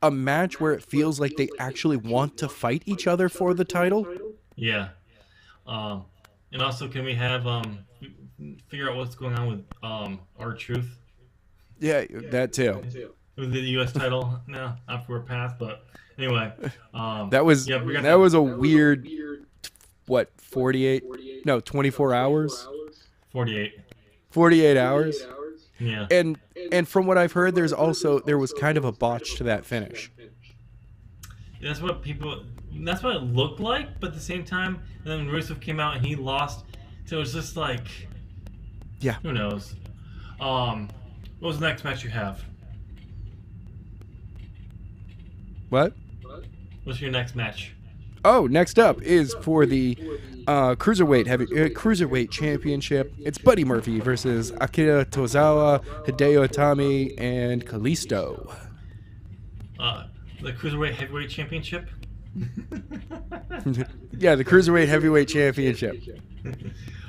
a match where it feels like they actually want to fight each other for the title? Yeah. And also, can we have figure out what's going on with R-Truth Yeah, that too. with the U.S. title? No, not for a path, but anyway. That was yeah, we got that was a weird, what, 24 hours? 48. 48 hours? Yeah. And from what I've heard, there was kind of a botch to that finish. That's what it looked like, but at the same time, and then Rusev came out and he lost. So it was just like, Yeah. who knows? What was the next match you have? What? What's your next match? Oh, next up is for the cruiserweight championship. It's Buddy Murphy versus Akira Tozawa, Hideo Itami, and Kalisto. The Cruiserweight Heavyweight Championship? Yeah, the cruiserweight heavyweight championship.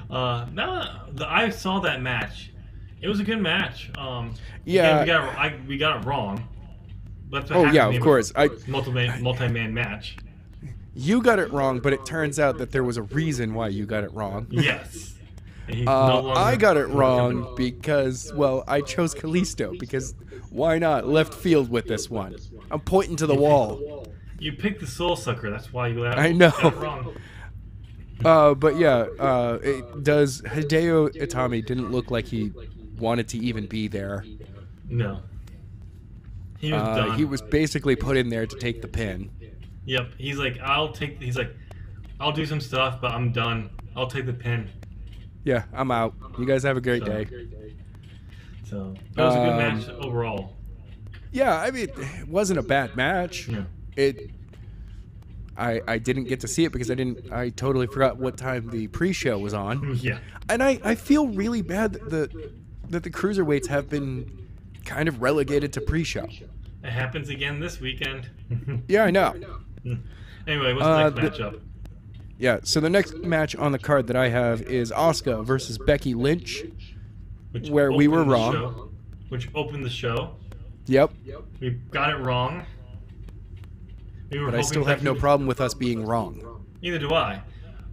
I saw that match. It was a good match. Yeah. Again, we got it wrong. But Oh yeah, of course. Multi-man match. You got it wrong, but it turns out that there was a reason why you got it wrong. Yes. And he's no longer I got it with the wrong company. because, well, I chose Kalisto because why not? Left field with this one. I'm pointing to the wall. You picked the Soul Sucker. That's why you got I know. got it wrong. But yeah, Hideo Itami didn't look like he wanted to even be there. No. He was done. He was basically put in there to take the pin. Yep. He's like, I'll do some stuff, but I'm done. I'll take the pin. Yeah, I'm out. You guys have a great day. So it was a good match overall. Yeah, I mean, it wasn't a bad match. Yeah. I didn't get to see it because I totally forgot what time the pre-show was on. Yeah. And I feel really bad that the cruiserweights have been kind of relegated to pre-show. It happens again this weekend. Yeah, I know. Anyway, what's the next matchup? Yeah, so the next match on the card that I have is Asuka versus Becky Lynch, where we were wrong. Which opened the show. Yep. We got it wrong. But I still have no problem with us being wrong. Neither do I.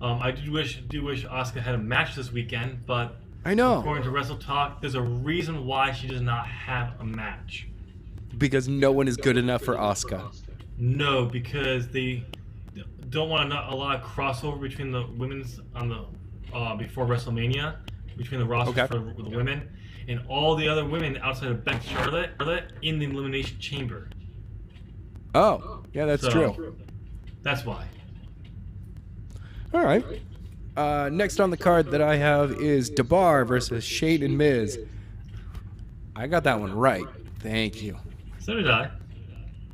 I do wish Asuka had a match this weekend, but I know. according to Wrestle Talk, there's a reason why she does not have a match. Because no one is good enough for Asuka. No, because they don't want a lot of crossover between the women's on the before WrestleMania, between the rosters for the women and all the other women outside of Becky Charlotte in the Elimination Chamber. Oh, yeah, that's true. That's why. All right. Next on the card that I have is DeBar versus Shane and Miz. I got that one right. Thank you. So did I.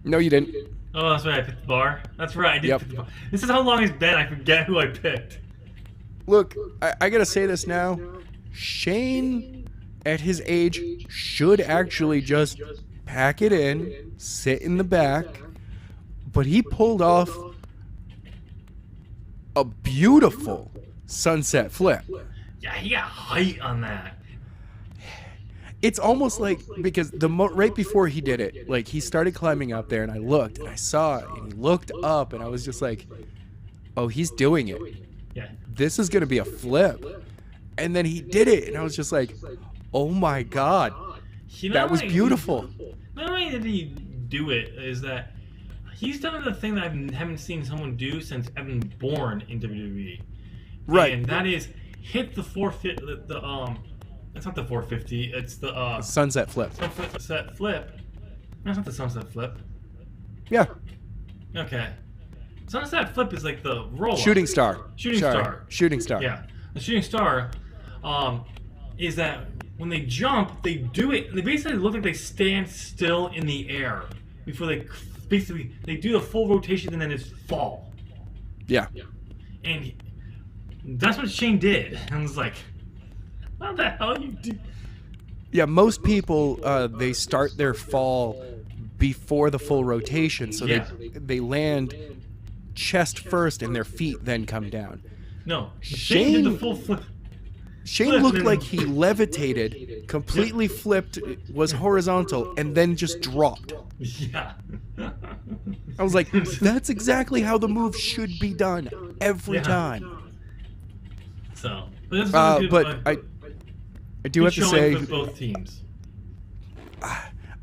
No, you didn't. Oh, that's right. I picked the bar. That's right. I did Yep. pick the bar. This is how long it's been. I forget who I picked. Look, I gotta say this now. Shane, at his age, should actually just pack it in, sit in the back, but he pulled off a beautiful sunset flip. Yeah, he got height on that. It's almost like, because right before he did it, like, he started climbing up there, and I looked and I saw it, and he looked up, and I was just like, oh, he's doing it. Yeah. This is gonna be a flip. And then he did it, and I was just like, oh my god, that was beautiful. Not only did he do it, is that he's done the thing that I haven't seen someone do since I've been born in WWE. Right. And that is hit the 450. It's not the 450. It's the sunset flip. Sunset flip. That's not the sunset flip. Yeah. Okay. Sunset flip is like the roll. Shooting star. Shooting star. Shooting star. Yeah. The shooting star is that when they jump, they do it. They basically look like they stand still in the air before they basically they do the full rotation and then just fall. Yeah. And that's what Shane did. And I was like, how the hell you do? Yeah, most people they start their fall before the full rotation, so they land chest first and their feet then come down. No, Shane did the full flip. Shane looked like he levitated, completely flipped, was horizontal, and then just dropped. Yeah. I was like, that's exactly how the move should be done every time. So, but I do have to say, with both teams.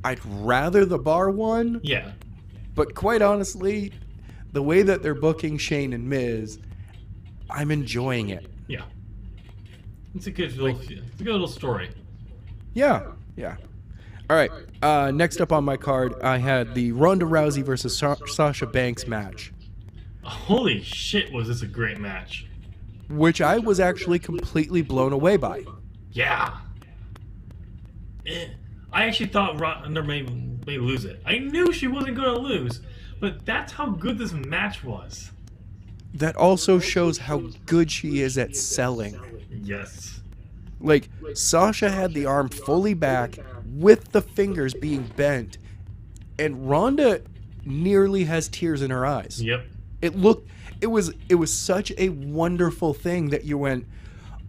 I'd rather the bar one. Yeah. But quite honestly, the way that they're booking Shane and Miz, I'm enjoying it. Yeah. It's a good little story. Yeah. All right. Next up on my card, I had the Ronda Rousey versus Sasha Banks match. Holy shit, was this a great match. Which I was actually completely blown away by. Yeah. I actually thought Ronda may lose it. I knew she wasn't going to lose, but that's how good this match was. That also shows how good she is at selling. Yes. Like, Sasha had the arm fully back with the fingers being bent, and Ronda nearly has tears in her eyes. Yep. It was such a wonderful thing that you went,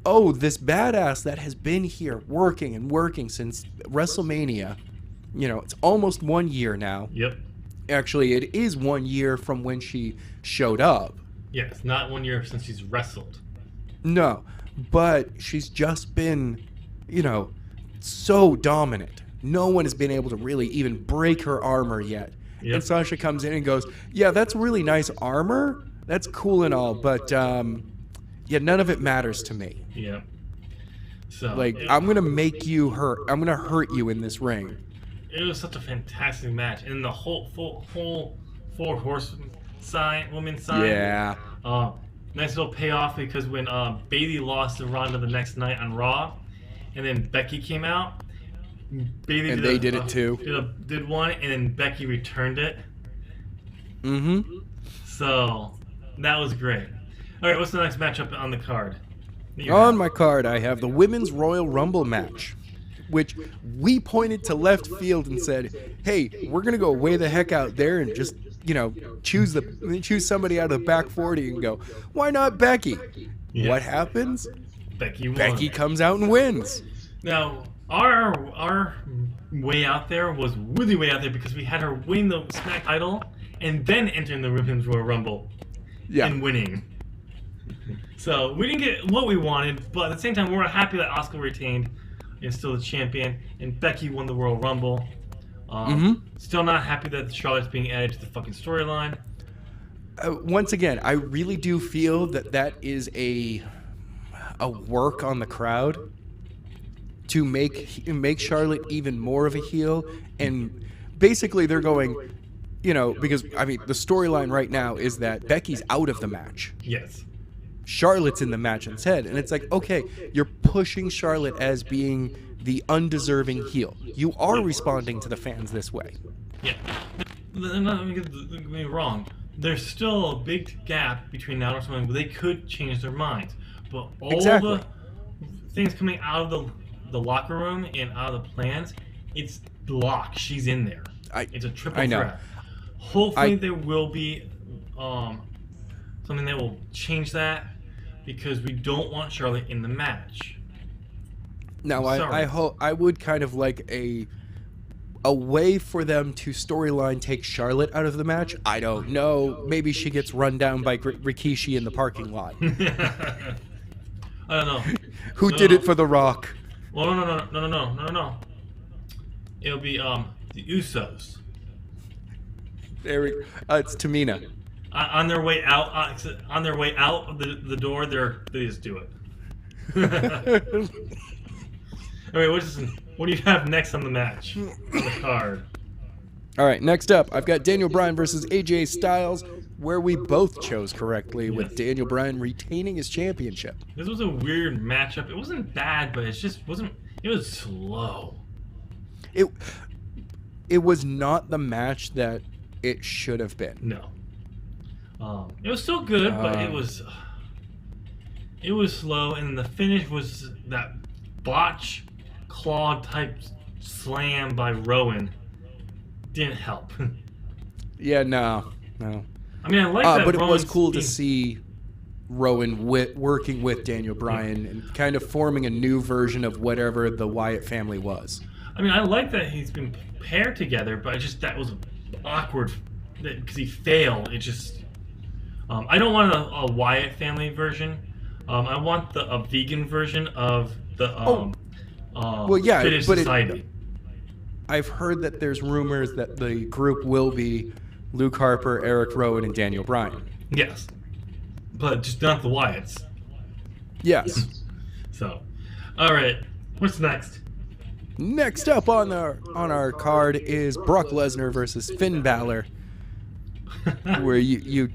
oh, this badass that has been here working since WrestleMania, it's almost 1 year now. Yep. Actually, it is 1 year from when she showed up. Yes, not 1 year since she's wrestled. No, but she's just been, so dominant. No one has been able to really even break her armor yet. Yep. And Sasha comes in and goes, yeah, that's really nice armor. That's cool and all, but none of it matters to me. Yeah. So I'm gonna make you hurt. I'm gonna hurt you in this ring. It was such a fantastic match, and the whole four horsemen side, women's side. Yeah. Nice little payoff because when Bayley lost to Ronda the next night on Raw, and then Becky came out. Bayley did it too. Did one, and then Becky returned it. Mm-hmm. So that was great. All right, what's the next matchup on the card? On my card, I have the Women's Royal Rumble match, which we pointed to left field and said, hey, we're going to go way the heck out there and just, choose somebody out of the back 40 and go, why not Becky? Yeah. What happens? Becky won. Becky comes out and wins. Now, our way out there was really way out there because we had her win the SmackDown title and then entering the Women's Royal Rumble and winning. So we didn't get what we wanted, but at the same time, we're happy that Asuka retained and still the champion, and Becky won the Royal Rumble. Still not happy that Charlotte's being added to the fucking storyline. Once again, I really do feel that is a work on the crowd to make Charlotte even more of a heel, and basically they're going, because the storyline right now is that Becky's out of the match. Yes. Charlotte's in the match instead, and it's like, okay, you're pushing Charlotte as being the undeserving heel. You are responding to the fans this way. Yeah. Don't get me wrong. There's still a big gap between now and something where they could change their minds. But all the things coming out of the locker room and out of the plans, it's blocked. She's in there. It's a triple threat. Hopefully, I there will be something that will change that because we don't want Charlotte in the match. I'm now I sorry. hope I would kind of like a way for them to storyline take Charlotte out of the match. I don't know. Maybe she gets run down by Rikishi in the parking lot. I don't know. Who No, no, did it no. for The Rock? Well, no, no, no, no, no, no, no, no, no. It'll be the Usos There we. It's Tamina. on their way out. On their way out of the door, they just do it. All right, what do you have next on the match on the card? All right, next up, I've got Daniel Bryan versus AJ Styles, where we both chose correctly, with Yes. Daniel Bryan retaining his championship. This was a weird matchup. It wasn't bad, but it just wasn't. It was slow. It it was not the match that it should have been. No. It was still good, but it was slow, and the finish was that botch claw type slam by Rowan. Didn't help. Yeah, no. I mean, I like that. But it was Rowan's cool to being- see Rowan working with Daniel Bryan and kind of forming a new version of whatever the Wyatt family was. I mean, I like that he's been paired together, but that was awkward because he failed. It just. I don't want a Wyatt family version. I want a vegan version of the Well, yeah, British but society. I've heard that there's rumors that the group will be Luke Harper, Eric Rowan, and Daniel Bryan. Yes, but just not the Wyatts. Yes. So, all right, what's next? Next up on our card is Brock Lesnar versus Finn Balor, where you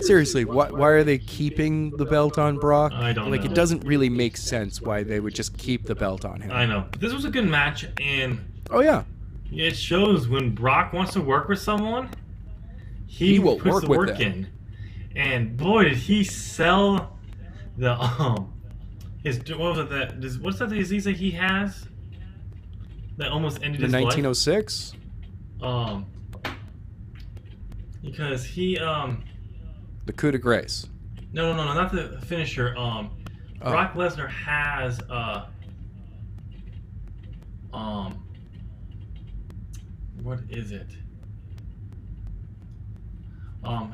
seriously, why are they keeping the belt on Brock? I don't like know. it doesn't really make sense why they would just keep the belt on him. I know, but this was a good match, and Oh yeah, it shows when Brock wants to work with someone, he will puts work the with work them. in. And boy, did he sell the his what was it what's that disease that he has that almost ended the his 1906. life? Because he The coup de grace. no, not the finisher. Brock Lesnar has what is it?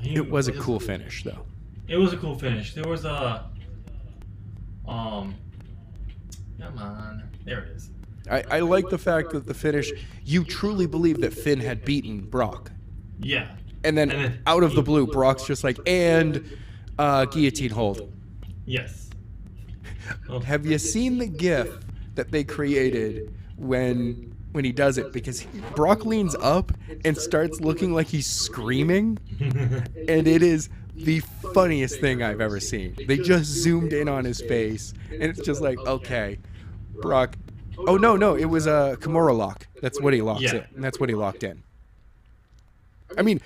It was a cool finish though. It was a cool finish. There was a come on, there it is. I like the fact that the finish, you truly believe that Finn had beaten Brock. Yeah. And then, And then out of the blue, Brock's just like, and guillotine hold. Yes. Have you seen the GIF that they created when he does it? Because Brock leans up and starts looking like he's screaming, and it is the funniest thing I've ever seen. They just zoomed in on his face, and it's just like, okay, Brock. Oh no, it was a Kimura lock. That's what he locked Yeah. in. And that's what he locked in. I mean,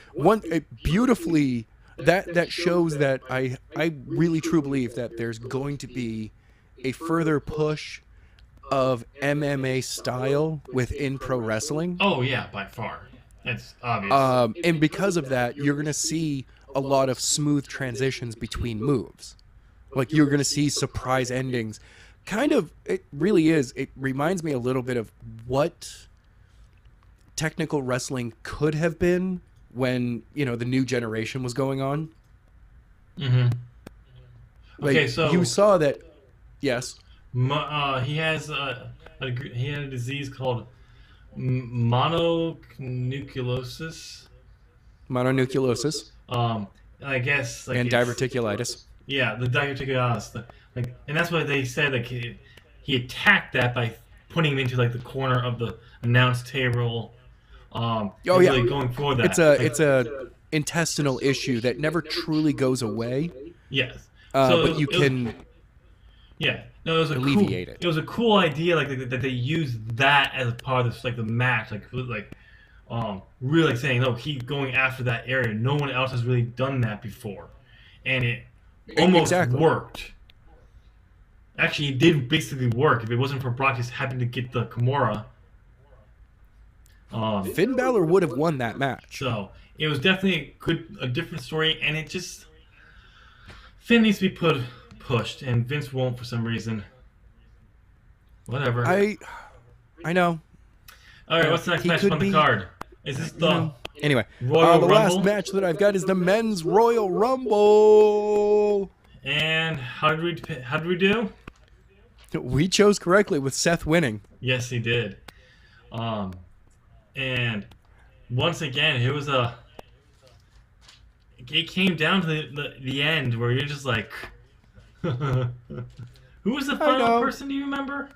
beautifully that shows that I really truly believe that there's going to be a further push of MMA style within pro wrestling. Oh yeah, by far. It's obvious. And because of that, you're going to see a lot of smooth transitions between moves. Like you're going to see surprise endings. Kind of, it really is. It reminds me a little bit of what technical wrestling could have been when, the new generation was going on. Mm-hmm. Like, Okay, so you saw that. Yes. he has he had a disease called mononucleosis. Mononucleosis I guess like and it's- diverticulitis. Yeah, the diverticulitis. And that's what they said. Like he attacked that by putting him into like the corner of the announce table. Really going for that. It's a intestinal issue that never truly goes away. Yes. But you can. Yeah. No, it was alleviate it. It was a cool idea, like that they used that as a part of like the match, really like saying, no, keep going after that area. No one else has really done that before, and it almost worked. Actually, it did basically work. If it wasn't for Brock just happening to get the Kimura. Finn Balor would have won that match. So it was definitely a different story, and it just Finn needs to be pushed, and Vince won't for some reason. Whatever. I know. All right, what's the next match on the card? Is this the anyway? Royal the Rumble? last match that I've got is the Men's Royal Rumble. And how did we do? We chose correctly with Seth winning. Yes, he did. And once again, it came down to the end where you're just like, who was the final person? Do you remember?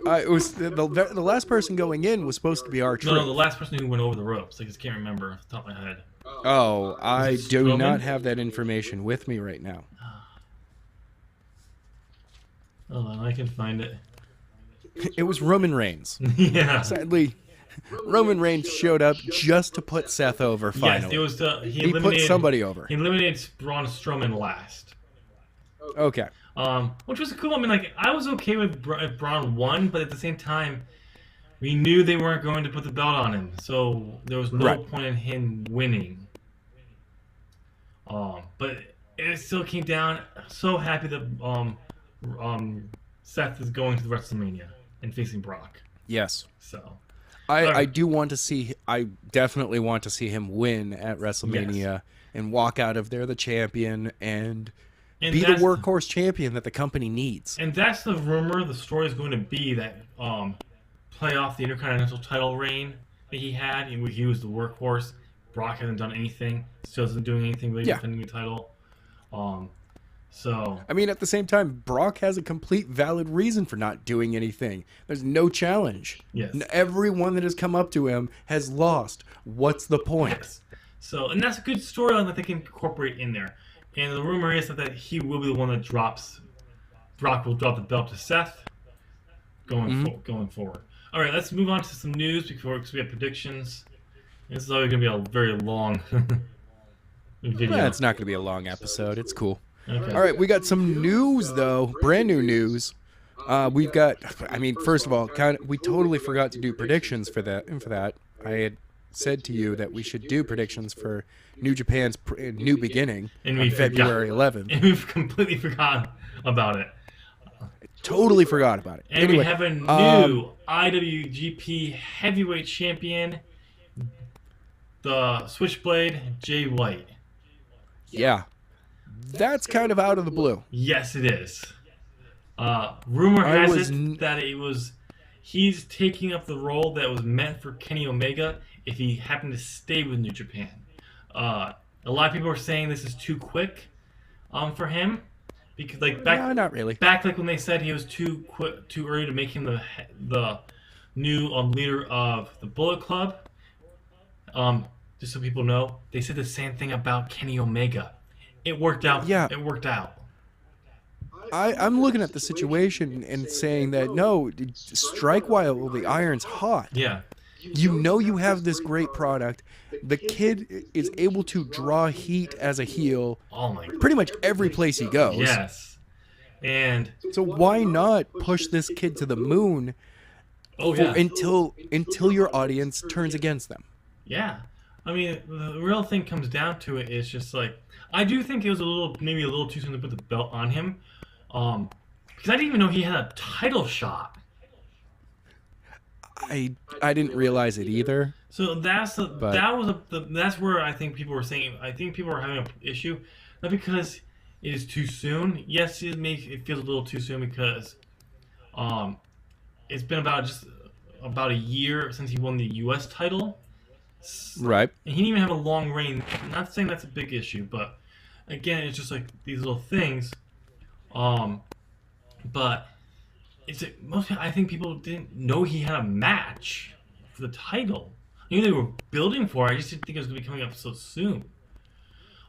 It was the last person going in was supposed to be R-Truth. No, the last person who went over the ropes. I just can't remember off the top of my head. Oh, I do not have that information with me right now. Hold on, I can find it. It was Roman Reigns. Yeah. Sadly, Roman Reigns showed up just to put Seth over finally. Yes, it was he put somebody over. He eliminated Braun Strowman last. Okay. Which was cool. I mean, like, I was okay with if Braun won, but at the same time, we knew they weren't going to put the belt on him, so there was no point in him winning. But it still came down. So happy that Seth is going to the WrestleMania and facing Brock. Yes. So I do want to see. I definitely want to see him win at WrestleMania and walk out of there the champion and be the workhorse champion that the company needs. And that's the rumor. The story is going to be that play off the Intercontinental title reign that he had, in which he was the workhorse. Brock hasn't done anything. Still isn't doing anything really defending the title. So I mean, at the same time, Brock has a complete valid reason for not doing anything. There's no challenge. Yes. Everyone that has come up to him has lost. What's the point? Yes. So, and that's a good storyline that they can incorporate in there. And the rumor is that he will be the one that drops. Brock will drop the belt to Seth going forward. All right, let's move on to some news because we have predictions. This is always going to be a very long video. Well, it's not going to be a long episode. It's cool. Okay. All right, we got some news, though. Brand new news. We've got, I mean, first of all, we totally forgot to do predictions for that. I had said to you that we should do predictions for New Japan's New Beginning on February 11th. And we've completely forgotten about it. Totally forgot about it. And anyway, we have a new IWGP Heavyweight Champion, the Switchblade, Jay White. Yeah. That's kind of out of the blue. Yes, it is. Rumor has it that he's taking up the role that was meant for Kenny Omega if he happened to stay with New Japan. A lot of people are saying this is too quick for him because not really. Back when they said he was too early to make him the new leader of the Bullet Club. Just so people know, they said the same thing about Kenny Omega. It worked out. Yeah. It worked out. I'm looking at the situation and saying that, no, strike while the iron's hot. Yeah. You know you have this great product. The kid is able to draw heat as a heel pretty much every place he goes. Yes. And so why not push this kid to the moon until your audience turns against them? Yeah. I mean, the real thing comes down to it is just like, I do think it was maybe a little too soon to put the belt on him. Because I didn't even know he had a title shot. I didn't realize it either. So that's where I think people were saying, I think people are having an issue, not because it is too soon. Yes, it feels a little too soon because it's been about a year since he won the U.S. title. Right. And he didn't even have a long reign. I'm not saying that's a big issue, but again, it's just like these little things. But I think people didn't know he had a match for the title. I knew they were building for it. I just didn't think it was going to be coming up so soon.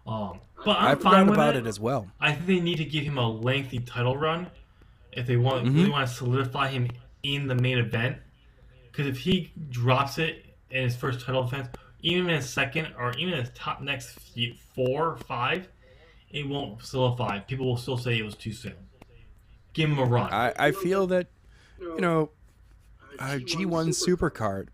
But I'm fine with about it as well. I think they need to give him a lengthy title run if they really want to solidify him in the main event. Because if he drops it in his first title defense, even in his second or even in his top next 4 or 5, it won't solidify. People will still say it was too soon. Give him a run. I feel that, G1 Supercard.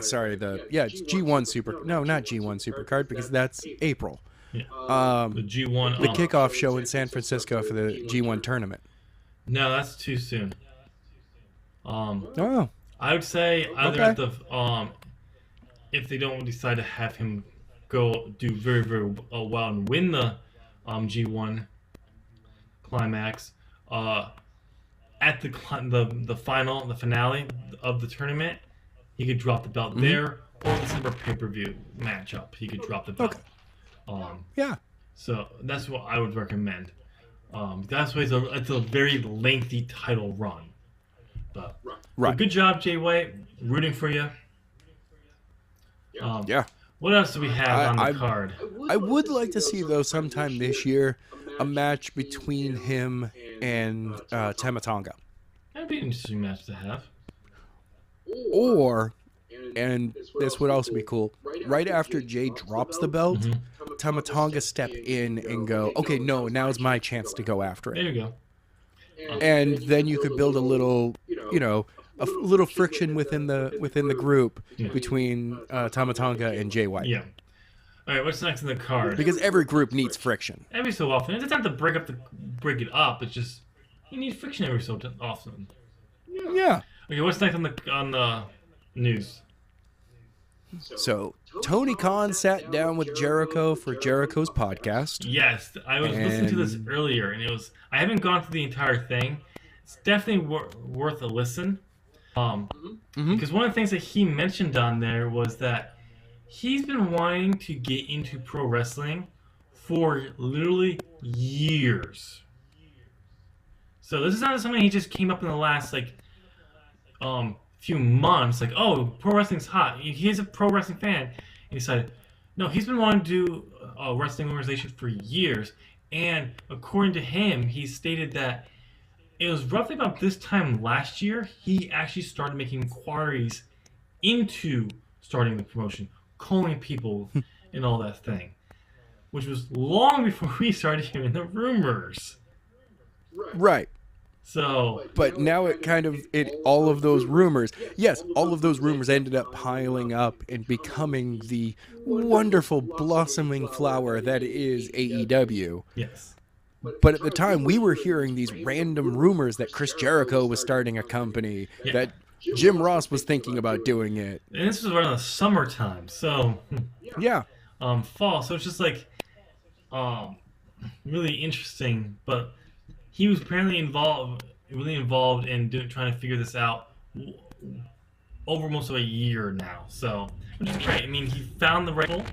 Sorry, it's G1 Super. No, not G1 Supercard because that's April. Yeah. Um, The G1. the kickoff show in San Francisco for the G1 tournament. No, that's too soon. Oh, I would say either okay. at the if they don't decide to have him go do very very well and win the G1 climax, at the finale of the tournament, he could drop the belt there, or the December pay-per-view matchup, he could drop the belt. Okay. Yeah. So that's what I would recommend. That's why it's a very lengthy title run. But Right. good job, Jay White. Rooting for you. Yeah. What else do we have on the I- card? I would like to see, though, sometime this year, a match between him and Tama Tonga. That'd be an interesting match to have. Or, and this would also be cool, right after Jay drops the belt, Tama Tonga step in and go, okay, no, now's my chance to go after There it. you go. And then you could build a little, a little friction within the group between Tama Tonga and Jay White. Yeah. All right. What's next in the card? Because every group needs friction. Every so often, it's not to break it up. It's just you need friction every so often. Yeah. Okay. What's next on the news? So Tony Khan sat down with Jericho for Jericho's podcast. Yes, I was listening to this And- earlier, and I haven't gone through the entire thing. It's definitely worth a listen. Because one of the things that he mentioned on there was that he's been wanting to get into pro wrestling for literally years. So this is not something he just came up in the last few months. Like, oh, pro wrestling's hot. He's a pro wrestling fan. And he decided, no, he's been wanting to do a wrestling organization for years. And according to him, he stated that it was roughly about this time last year he actually started making inquiries into starting the promotion, calling people and all that thing, which was long before we started hearing the rumors. Right. So, But now all of those rumors, yes, all of those rumors ended up piling up and becoming the wonderful blossoming flower that is AEW. yes. But at the time, we were hearing these random rumors that Chris Jericho was starting a company, that Jim Ross was thinking about doing it. And this was around the summertime, so Yeah. fall. So it's just like really interesting. But he was apparently really involved in trying to figure this out over almost a year now. So, which is great. I mean, he found the right people.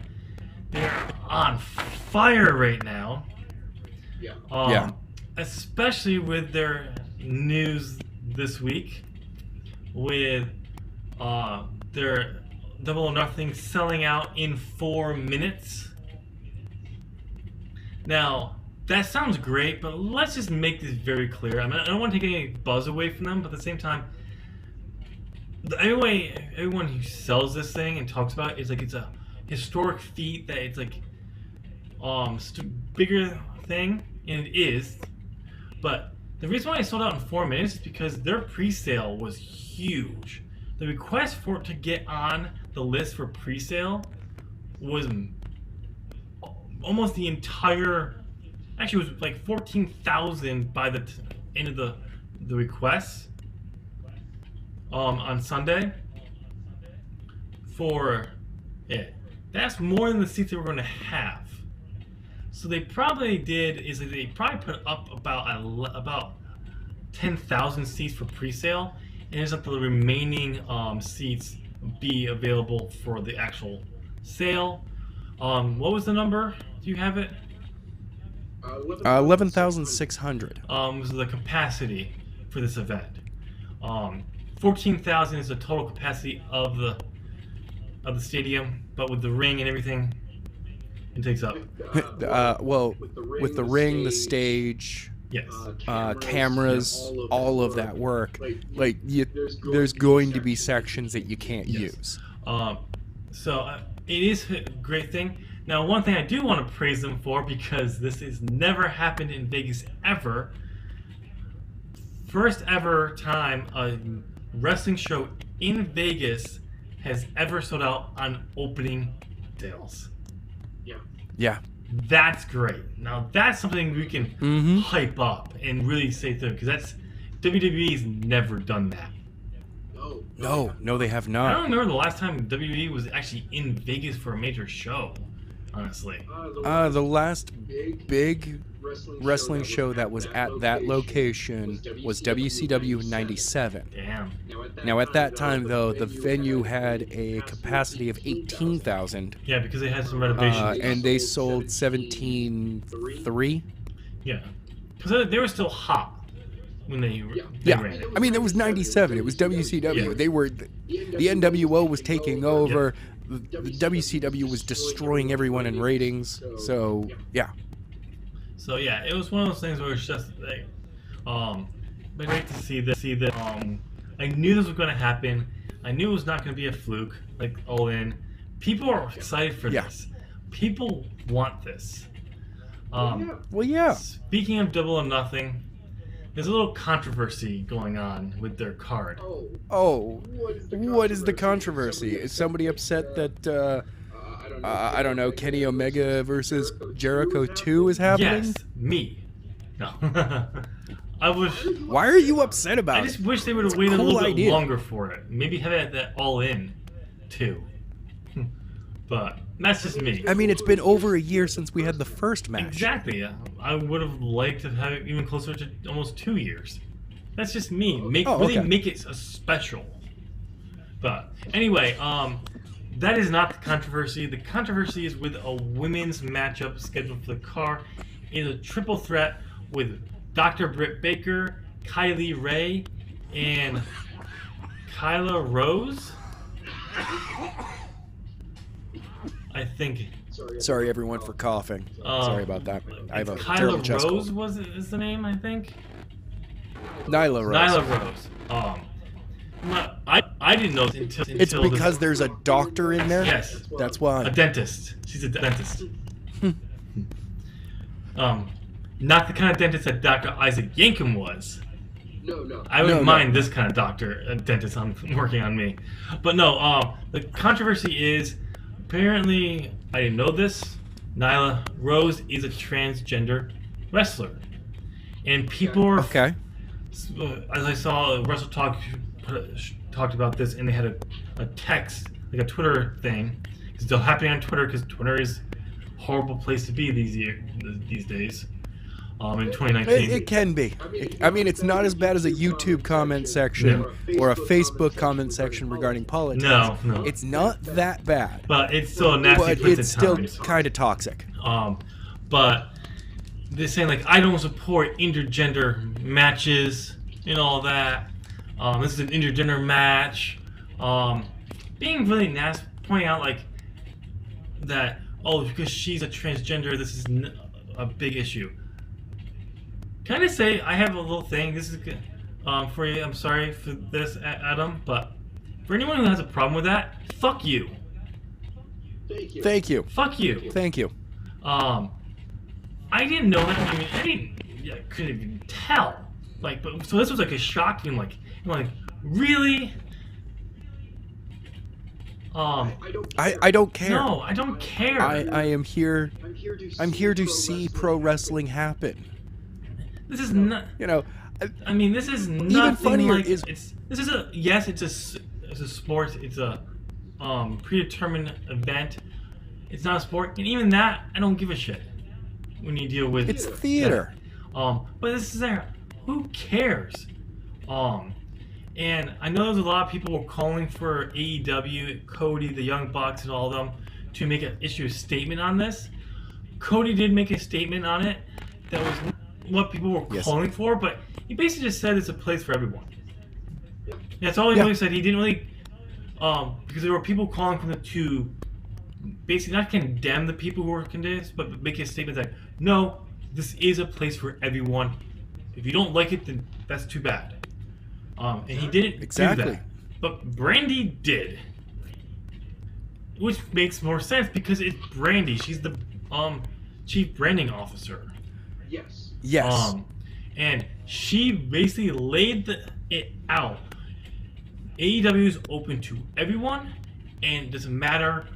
They're on fire right now. Yeah. Especially with their news this week, with their Double or Nothing selling out in 4 minutes. Now, that sounds great, but let's just make this very clear. I mean, I don't want to take any buzz away from them, but at the same time, everyone who sells this thing and talks about it is like it's a historic feat, that it's like bigger thing, and it is. But the reason why it sold out in 4 minutes is because their pre-sale was huge. The request for it to get on the list for pre-sale was almost the entire. Actually, it was like 14,000 by the end of the requests on Sunday. For it, that's more than the seats they were going to have. So they probably they probably put up about 10,000 seats for pre-sale, and just let the remaining seats be available for the actual sale. What was the number? Do you have it? 11,600. Was the capacity for this event. 14,000 is the total capacity of the stadium, but with the ring and everything, it takes up. Well, with the ring, the stage, Yes. cameras, all of that work, there's going to be sections that you can't use. So it is a great thing. Now, one thing I do want to praise them for, because this has never happened in Vegas ever, first ever time a wrestling show in Vegas has ever sold out on opening sales. Yeah. That's great. Now that's something we can hype up and really say through, because that's WWE's never done that. No, they have I not. don't remember the last time WWE was actually in Vegas for a major show, honestly. The last big wrestling show that was at that location was WCW '97. Damn. Now, at that time, though, the venue had a capacity of 18,000, Yeah, because they had some renovations. and they sold 17.3. Yeah. Because they were still hot when they Yeah, ran it. I mean, it was '97. It was WCW. Yeah. They were the NWO was taking over. The WCW was destroying everyone in ratings. So yeah. So yeah, it was one of those things where it's just like, but great to see that. I knew this was going to happen. I knew it was not going to be a fluke. Like all in, people are excited for this. People want this. Well, yeah. Speaking of Double or Nothing, there's a little controversy going on with their card. Oh, what is the controversy? Is somebody upset that I don't know, Kenny Omega versus Jericho 2 is happening? Yes, me. No. I wish. Why are you upset about I it? just wish they would have waited a cool little bit idea. longer for it. Maybe have it at that All In, too. But that's just me. I mean, it's been over a year since we had the first match. Exactly. I would have liked to have it even closer to almost 2 years. That's just me. Really make it a special. But anyway, that is not the controversy. The controversy is with a women's matchup scheduled for the card. It is a triple threat with Dr. Britt Baker, Kylie Ray, and Kyla Rose. I think. Sorry, everyone, for coughing. Sorry about that. I have a Kyla terrible chest Rose cold. is the name, I think. Nyla Rose. Nyla Rose. I didn't know until It's because there's a doctor in there? Yes. That's why. A dentist. She's a dentist. Not the kind of dentist that Dr. Isaac Yankem was. No. I wouldn't mind this kind of doctor, a dentist working on me. But no, the controversy is, apparently, I didn't know this, Nyla Rose is a transgender wrestler. And people are... Okay. As I saw, Wrestle Talk talked about this, and they had a text, like a Twitter thing. It's still happening on Twitter, because Twitter is a horrible place to be these days. In 2019. It can be. I mean, it's not as bad as a YouTube comment section or a Facebook comment section regarding politics. No. It's not that bad. But it's still a nasty But place it's at still times. kind of toxic. But they're saying, like, I don't support intergender matches and all that. This is an intergender match. Being really nasty, pointing out, like, that, because she's a transgender, this is a big issue. Can I just say, I have a little thing, this is good, for you, I'm sorry for this, Adam, but for anyone who has a problem with that, fuck you. Thank you. Fuck you. Thank you. I didn't know that. I couldn't even tell. Like, but so this was like a shocking, like, really? I don't care. No, I don't care. I am here. I'm here to see pro wrestling happen. This is not. You know, I mean, this is nothing funnier like. is- This is a yes. It's a sport. It's a predetermined event. It's not a sport, and even that, I don't give a shit. When you deal with it's theater. that. But this is there. Who cares? And I know there's a lot of people were calling for AEW, Cody, the Young Bucks, and all of them to issue a statement on this. Cody did make a statement on it that was what people were calling for, but he basically just said it's a place for everyone. That's all he really said. He didn't really, because there were people calling for them to basically not condemn the people who were condemned, but make a statement like, no, this is a place for everyone. If you don't like it, then that's too bad. And he didn't do that. But Brandy did. Which makes more sense because it's Brandy. She's the chief branding officer. Yes. Yes. And She basically laid it out. AEW is open to everyone, and it doesn't matter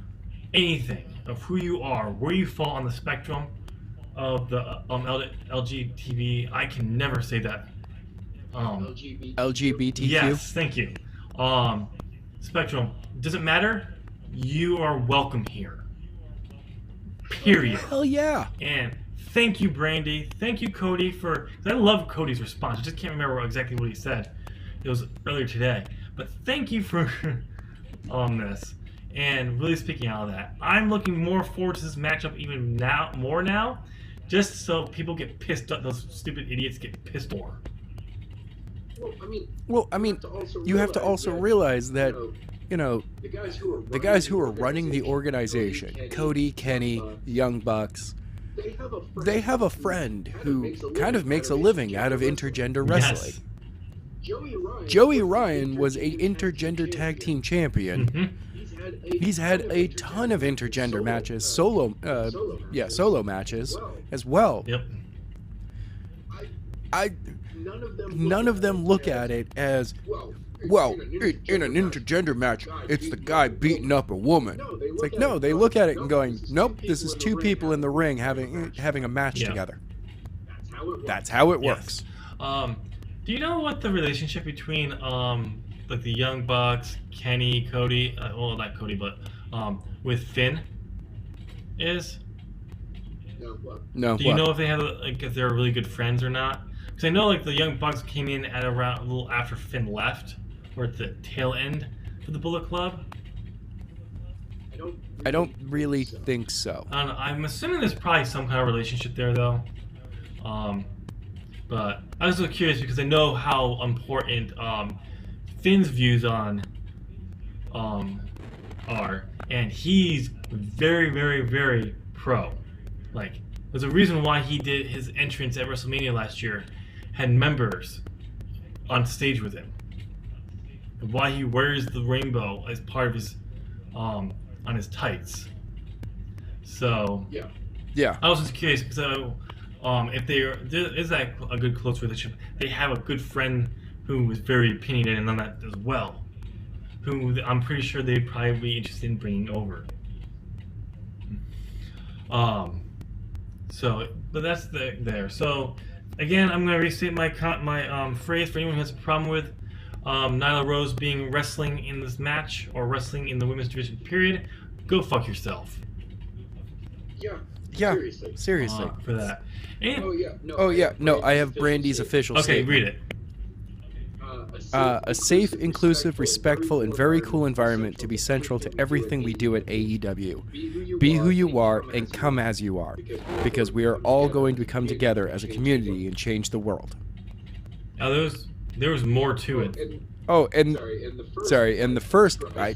anything of who you are, where you fall on the spectrum of the LGTB. I can never say that. LGBTQ. Yes, thank you. Spectrum doesn't matter. You are welcome here. Period. Hell yeah. And thank you, Brandy. Thank you, Cody, for. I love Cody's response. I just can't remember exactly what he said. It was earlier today. But thank you for this. And really speaking out of that, I'm looking more forward to this matchup even more now, just so people get pissed. Those stupid idiots get pissed more. Well, I mean, you have to also realize that, you know, the guys who are running the organization, Cody, Kenny, Young Bucks, they have a friend who kind of makes a living out of intergender wrestling. Yes. Joey Ryan was a intergender tag team champion. Mm-hmm. He's had a ton of intergender matches, solo matches as well. Yep. None of them look at it as, well, in an intergender match, it's the guy beating up a woman. It's like, no, they look at it and going, nope, this is two people in the ring having a match together. That's how it works. Do you know what the relationship between like the Young Bucks, Kenny, Cody, well, not Cody, but with Finn is? No. Do you know if they have if they're really good friends or not? Because I know like the Young Bucks came in at around a little after Finn left, or at the tail end for the Bullet Club. I don't really think so. I don't know. I'm assuming there's probably some kind of relationship there though. But I was so curious because I know how important Finn's views on are, and he's very, very, very pro. Like, there's a reason why he did his entrance at WrestleMania last year, had members on stage with him, and why he wears the rainbow as part of his on his tights. So yeah. I was just curious because if there is that a good close relationship, they have a good friend who is very opinionated on that as well, who I'm pretty sure they'd probably be interested in bringing over. So, but that's there. So, again, I'm gonna restate my phrase for anyone who has a problem with Nyla Rose being wrestling in this match or wrestling in the women's division. Period. Go fuck yourself. Yeah. Seriously. For that. And, No, I have Brandy's official statement. read it. A safe, inclusive, respectful, and very cool environment to be central to everything we do at AEW. Be who you are and come as you are, because we are all going to come together as a community and change the world. Now there was more to it. Oh, and sorry, and the first, I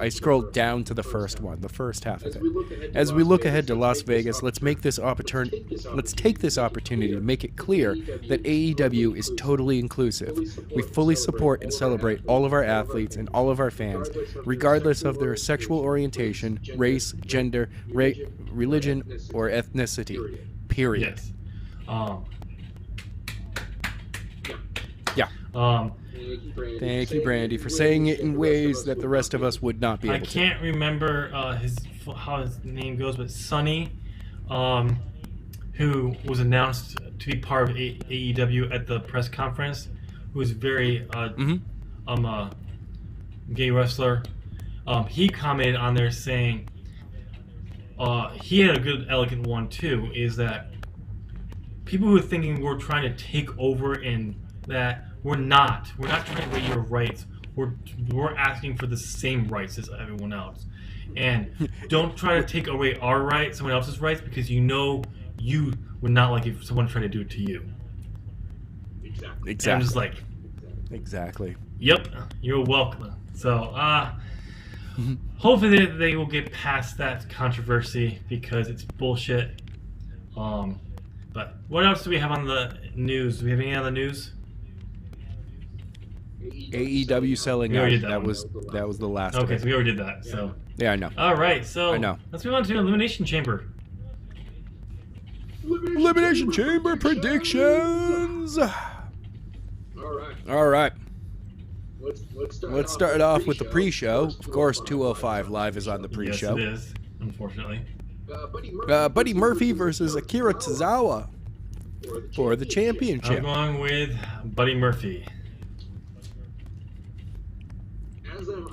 scrolled down to the first one, the first half of it. As we look ahead to Las Vegas, let's take this opportunity to make it clear that AEW is totally inclusive. We fully support and celebrate all of our athletes and all of our fans, regardless of their sexual orientation, race, gender, religion, or ethnicity. Period. Yes. Yeah. Thank you, Brandy, for saying it in ways that the rest of us would not be able to. I can't remember how his name goes, but Sonny, who was announced to be part of AEW at the press conference, who was very gay wrestler. He commented on there saying he had a good, elegant one too. Is that people who are thinking we're trying to take over and that. We're not trying to waive your rights. We're asking for the same rights as everyone else. And don't try to take away our rights, someone else's rights, because you know you would not like if someone tried to do it to you. Exactly. And I'm just like, exactly. Yep, you're welcome. So, hopefully they will get past that controversy because it's bullshit. But what else do we have on the news? Do we have any other news? AEW selling out. That was the last. Okay, so we already did that. So yeah, I know. All right, so I know. Let's move on to Elimination Chamber. Elimination Chamber predictions. All right. Let's start it off with the pre-show. Of course, 205 Live is on the Yes, pre-show. it is. Unfortunately. Buddy Murphy versus Akira Tozawa for the I'm championship. going with Buddy Murphy.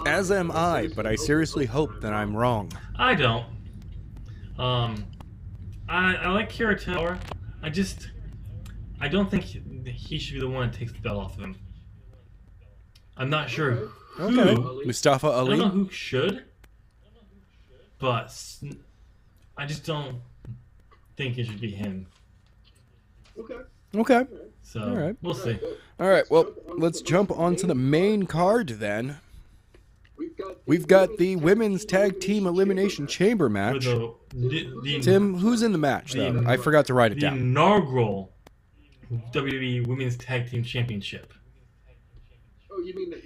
As am I, but I seriously hope that I'm wrong. I don't. I like Kiritower. I don't think he should be the one that takes the belt off of him. I'm not sure who. Okay. Mustafa I don't know Ali. who should, but I just don't think it should be him. Okay. So All right. we'll see. All right. Well, let's jump onto the main card then. We've got the women's tag team elimination chamber With match. the Tim, who's in the match though? I forgot to write it the down. inaugural WWE Women's Tag Team Championship.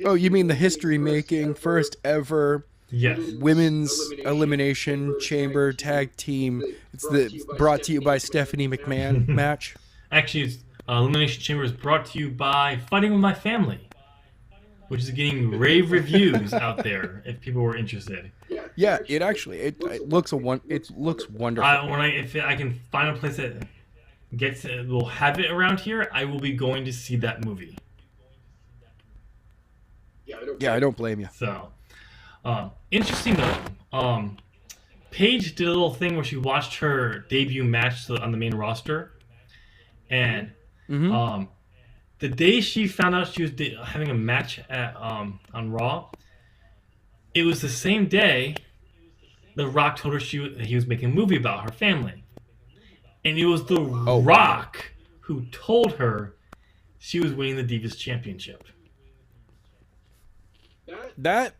Oh, you mean the history-making first ever Yes. women's elimination chamber tag team? It's the brought to you by Stephanie McMahon match. Actually, it's, Elimination Chamber is brought to you by Fighting With My Family, which is getting rave reviews out there if people were interested. Yeah, it looks wonderful. If I can find a place that will have it around here, I will be going to see that movie. Yeah, I don't blame you. So, interesting though. Paige did a little thing where she watched her debut match on the main roster, and the day she found out she was having a match on Raw, it was the same day The Rock told her he was making a movie about her family, and it was The Rock who told her she was winning the Divas Championship. That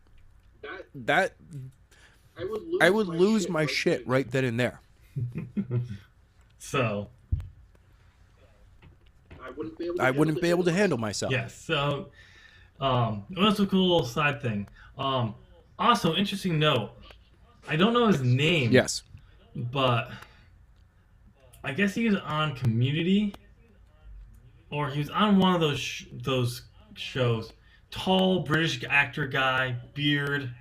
I would lose my shit right then and there. So I wouldn't be able to handle myself. yes, so that's a cool little side thing. Also, interesting note. I don't know his name. Yes. But I guess he was on Community, or he was on one of those shows. Tall British actor guy, beard.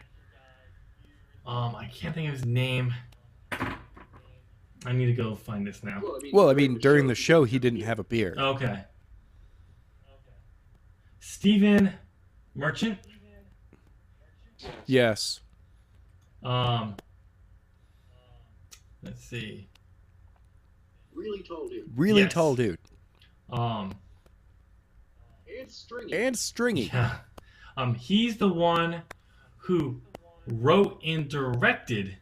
I can't think of his name. I need to go find this now. Well, I mean, during the show, he didn't have a beard. Okay. Stephen Merchant. Yes. Let's see. Really Yes. tall dude. And stringy. And stringy. Yeah. He's the one who wrote and directed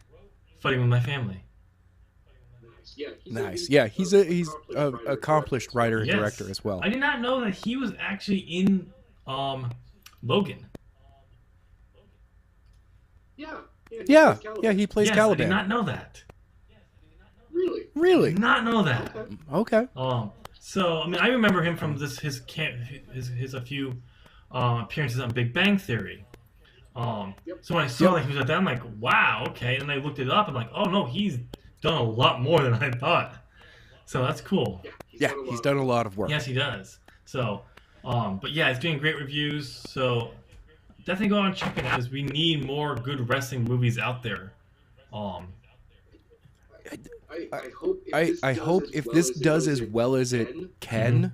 Fighting With My Family. Nice. Yeah, he's a accomplished writer and Yes. director as well. I did not know that he was actually in Logan. Yeah, he plays Yes, Caliban. I did not know that. Really? Did not know that. Okay. So I mean, I remember him from his a few appearances on Big Bang Theory. So when I saw that he was at that, I'm like, wow, okay. And I looked it up, and like, oh no, he's done a lot more than I thought. So that's cool. Yeah, he's done a lot of work. Yes, he does. So, but yeah, it's doing great reviews. So definitely go out and check it out because we need more good wrestling movies out there. I hope if this does as well as it can,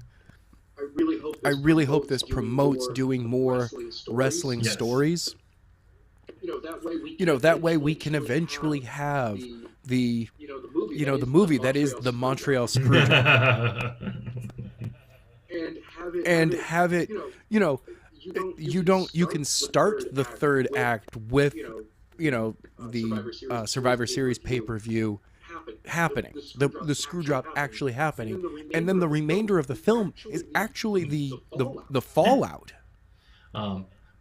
I really hope this promotes doing more wrestling Yes. stories. That way we can eventually have the movie that is the Montreal Screwjob, and have it, you can start the third act with, the Survivor Series pay-per-view happening, the screw job actually happening, and then the remainder of the film is actually the fallout.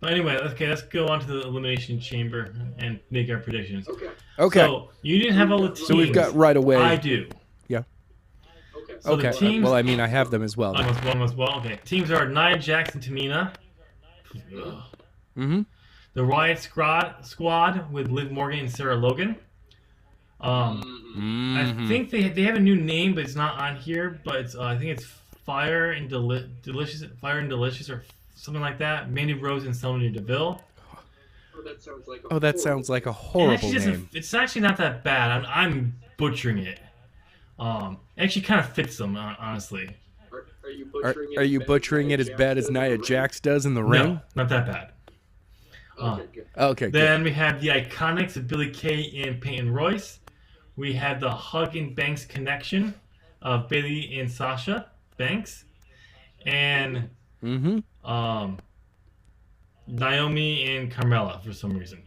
But anyway, okay, let's go on to the Elimination Chamber and make our predictions. Okay. So you didn't have all the teams. So we've got right away. I do. Yeah. So the Okay. teams, Well, I mean, I have them as well. I must one as well. Okay. Teams are Nia Jax and Tamina. Mm-hmm. The Riot Squad with Liv Morgan and Sarah Logan. I think they have a new name, but it's not on here. But it's I think it's Fire and Delicious, or something like that. Mandy Rose and Sonya Deville. Oh, that sounds like a And horrible name. it's actually not that bad. I'm butchering it. It actually kind of fits them, honestly. Are you butchering it as bad as Nia Jax does in the ring? No, not that bad. Okay. Then we have the Iconics of Billie Kay and Peyton Royce. We have the Hug and Banks connection of Bailey and Sasha Banks, and Mm-hmm. Naomi and Carmella for some reason.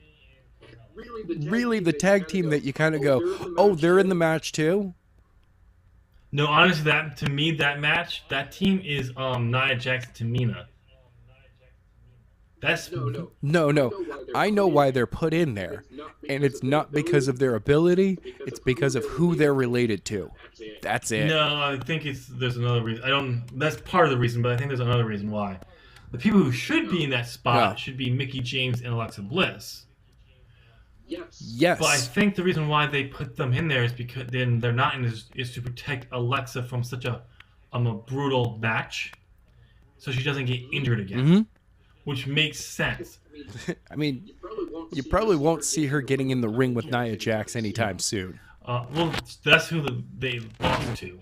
Really, the tag team that you kind of go, oh, they're in the match too? No, honestly, that team is Nia Jax and Tamina. That's No. I know why they're put in there. And it's not because of their ability, it's because of who they're related to. That's it. No, I think there's another reason. That's part of the reason, but I think there's another reason why. The people who should be in that spot should be Mickie James and Alexa Bliss. Yes. But I think the reason why they put them in there is because then they're not in is to protect Alexa from such a brutal match, so she doesn't get injured again. Mm-hmm. Which makes sense. I mean, you probably won't see her getting in the ring with Nia Jax anytime soon. Well, that's who they lost to.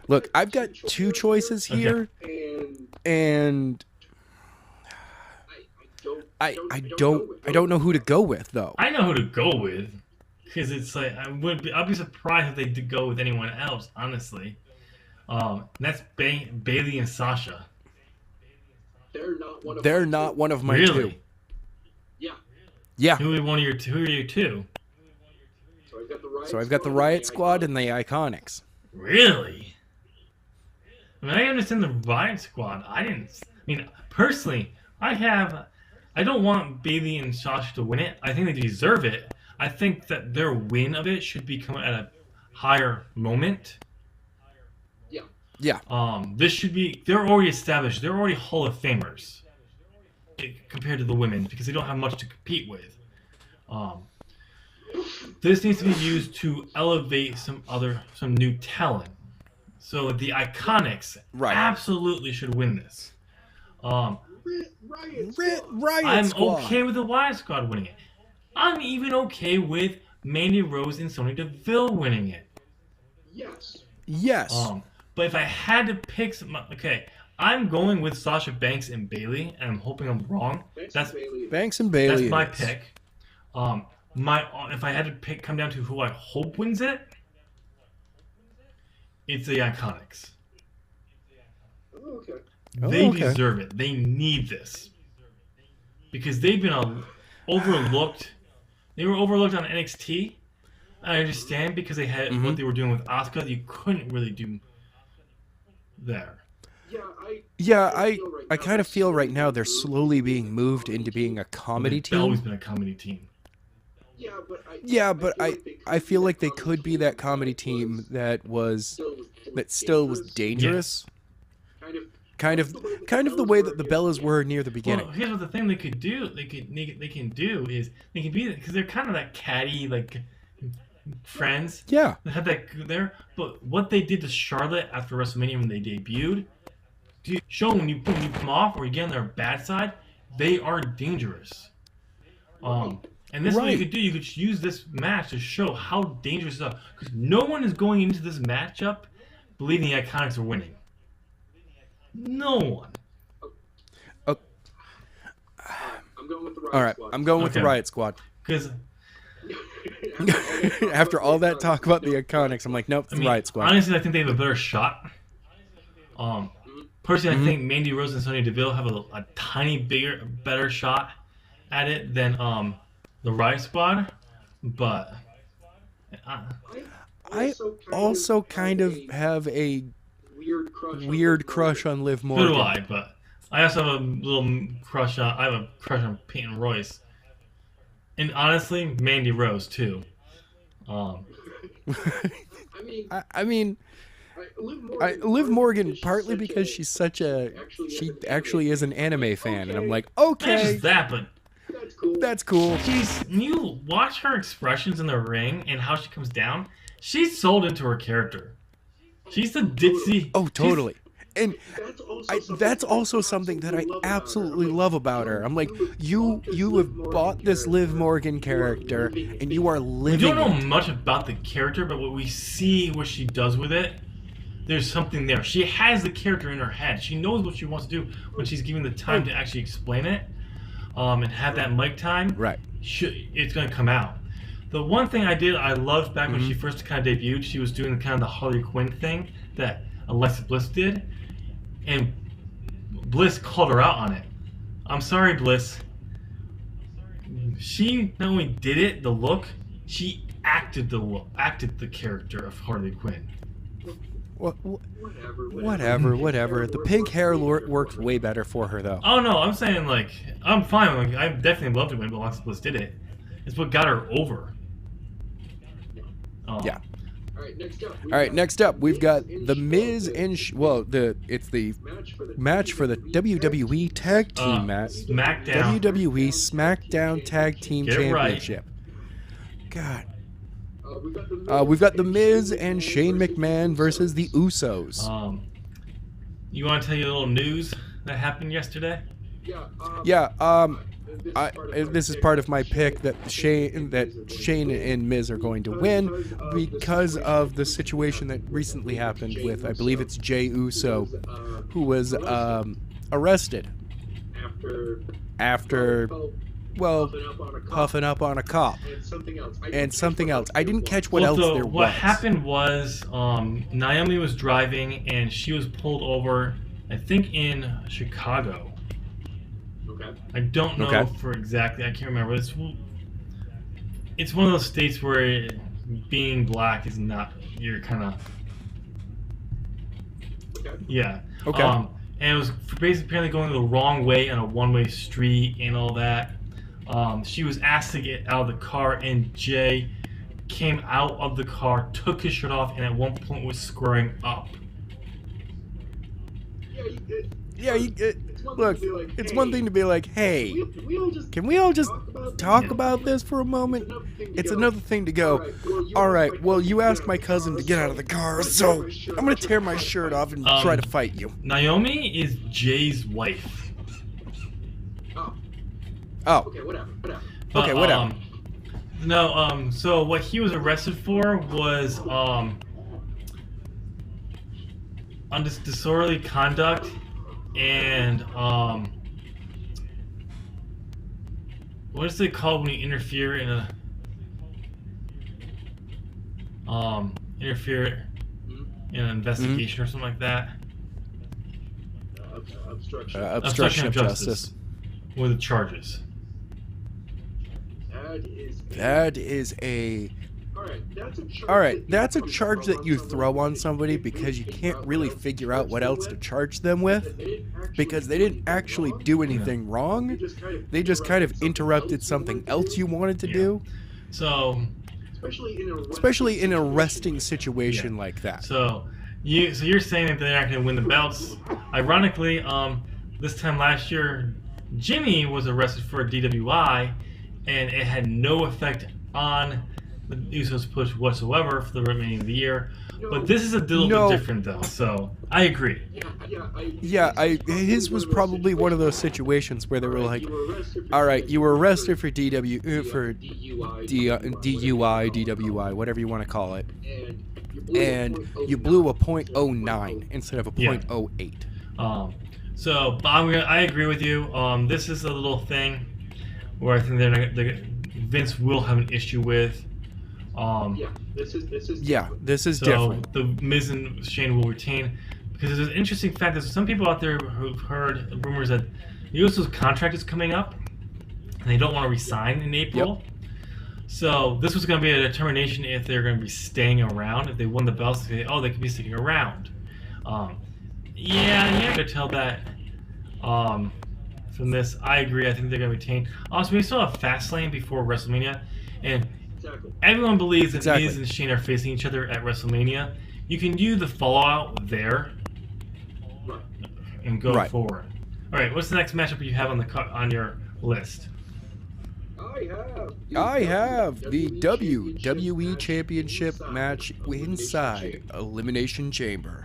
Look, I've got two choices here, and I don't know who to go with though. I know who to go with, because it's like I'd be surprised if they did go with anyone else, honestly. That's Bailey and Sasha. They're not one of my They're not one of my Really? two. Yeah. Who are your two? So I've got the Riot Squad and the Iconics. Really? I mean, I understand the Riot Squad. Personally, I don't want Bailey and Sasha to win it. I think they deserve it. I think that their win of it should be coming at a higher moment. Yeah. This should be. They're already established. They're already Hall of Famers compared to the women because they don't have much to compete with. This needs to be used to elevate some new talent. So the Iconics absolutely should win this. Riot I'm Squad. okay with the Riot Squad winning it. I'm even okay with Mandy Rose and Sonya Deville winning it. Yes. But if I had to pick I'm going with Sasha Banks and Bailey, and I'm hoping I'm wrong. Banks and Bailey. That's my pick. If I had to come down to who I hope wins it, it's the Iconics. They deserve it. They need this because they've been overlooked. They were overlooked on NXT. I understand because they had what they were doing with Asuka that you couldn't really do there. Yeah, I kind of feel right now they're slowly being moved into being a comedy They've always team. been a comedy team. Yeah, but I feel like they could be that comedy team that still was dangerous. Kind of the way that the Bellas were near the beginning. Well, here's what the thing they could do. They can do is they can be because they're kind of that catty friends. Yeah. They have that there. But what they did to Charlotte after WrestleMania when they debuted, show when you come off or you get on their bad side, they are dangerous. And this is what you could do. You could use this match to show how dangerous it is. Because no one is going into this matchup believing the Iconics are winning. No one. I'm going with the Riot All right, Squad. I'm going with the Riot Squad. Because After all that talk about the Iconics, I'm like, nope, it's the Riot Squad. honestly, I think they have a better shot. Personally, I think Mandy Rose and Sonya Deville have a tiny better shot at it than the Riot Squad. But I also kind of have a weird crush on Liv so Morgan. do I. But I also have a little crush on. I have a crush on Peyton Royce, and honestly, Mandy Rose too. I mean, Liv Morgan partly because she actually is an anime fan, and I'm like, Not okay, just that, but that's cool. when you watch her expressions in the ring and how she comes down, she's sold into her character. She's the ditzy. Oh, totally. And That's also something that I absolutely love about her. I'm like, you have bought this Liv Morgan character, and you are We living don't know it. much about the character, but what we see, what she does with it, there's something there. She has the character in her head. She knows what she wants to do when she's given the time to actually explain it, and have that mic time. right. It's going to come out. The one thing I loved back when she first kind of debuted, she was doing kind of the Harley Quinn thing that Alexa Bliss did, and Bliss called her out on it. I'm sorry, Bliss. She not only did it, the look, she acted the character of Harley Quinn. Whatever. The pink hair worked way better for her, though. Oh no, I'm saying like I'm fine. Like, I definitely loved it when Alexa Bliss did it. It's what got her over. Yeah. All All right, next up, we've got The Miz and it's the match for the WWE Tag Team match. SmackDown. WWE SmackDown Tag Team Get it right. Championship. God. We've got The Miz and Shane McMahon versus the Usos. You want to tell you a little news that happened yesterday? Yeah, this is part of my pick that Shane and Miz are going to win because of the situation that recently happened with, I believe it's Jey Uso, who was arrested after puffing up on a cop and something else. I didn't catch what else there was. What happened was Naomi was driving and she was pulled over, I think in Chicago. I don't know for exactly. I can't remember. It's one of those states where being black is not. You're kind of. Yeah. Okay. And it was basically apparently going the wrong way on a one-way street and all that. She was asked to get out of the car, and Jay came out of the car, took his shirt off, and at one point was squaring up. Look, it's one thing to be like, hey, can we all just talk about this for a moment? It's another thing to go, all right, well, you asked my cousin to get out of the car, so I'm going to tear my shirt off and try to fight you. Naomi is Jay's wife. Oh. Okay, whatever. But, Okay, whatever. No, so what he was arrested for was disorderly conduct and what is it called when you interfere in a an investigation or something like that? Obstruction of justice. With the charges. That is a... all right. That's a charge that you throw on somebody because you can't really figure out what else to charge them with because they didn't actually do anything wrong. They just kind of interrupted something else you wanted to do. So, especially in an arresting situation like that. So you're saying that they're not going to win the belts. Ironically, this time last year, Jimmy was arrested for a DWI, and it had no effect on the Usos push whatsoever for the remaining of the year. But this is a little bit different, though. So I agree. His was probably one of those situations where they were like, all right, you were arrested for DUI, DWI, whatever you want to call it, and you blew a .09 instead of a .08. So I agree with you. This is a little thing where I think Vince will have an issue with. This is different. The Miz and Shane will retain because there's an interesting fact. There's some people out there who've heard rumors that the Usos' contract is coming up and they don't want to resign in April. Yep. So this was going to be a determination if they're going to be staying around. If they won the belts, they could be sticking around. You have to tell that from this. I agree. I think they're going to retain. Also, we still have Fastlane before WrestleMania, and everyone believes that Miz and Shane are facing each other at WrestleMania. You can do the fallout there and go forward. All right, what's the next matchup you have on your list? I have the WWE Championship match inside Elimination Chamber.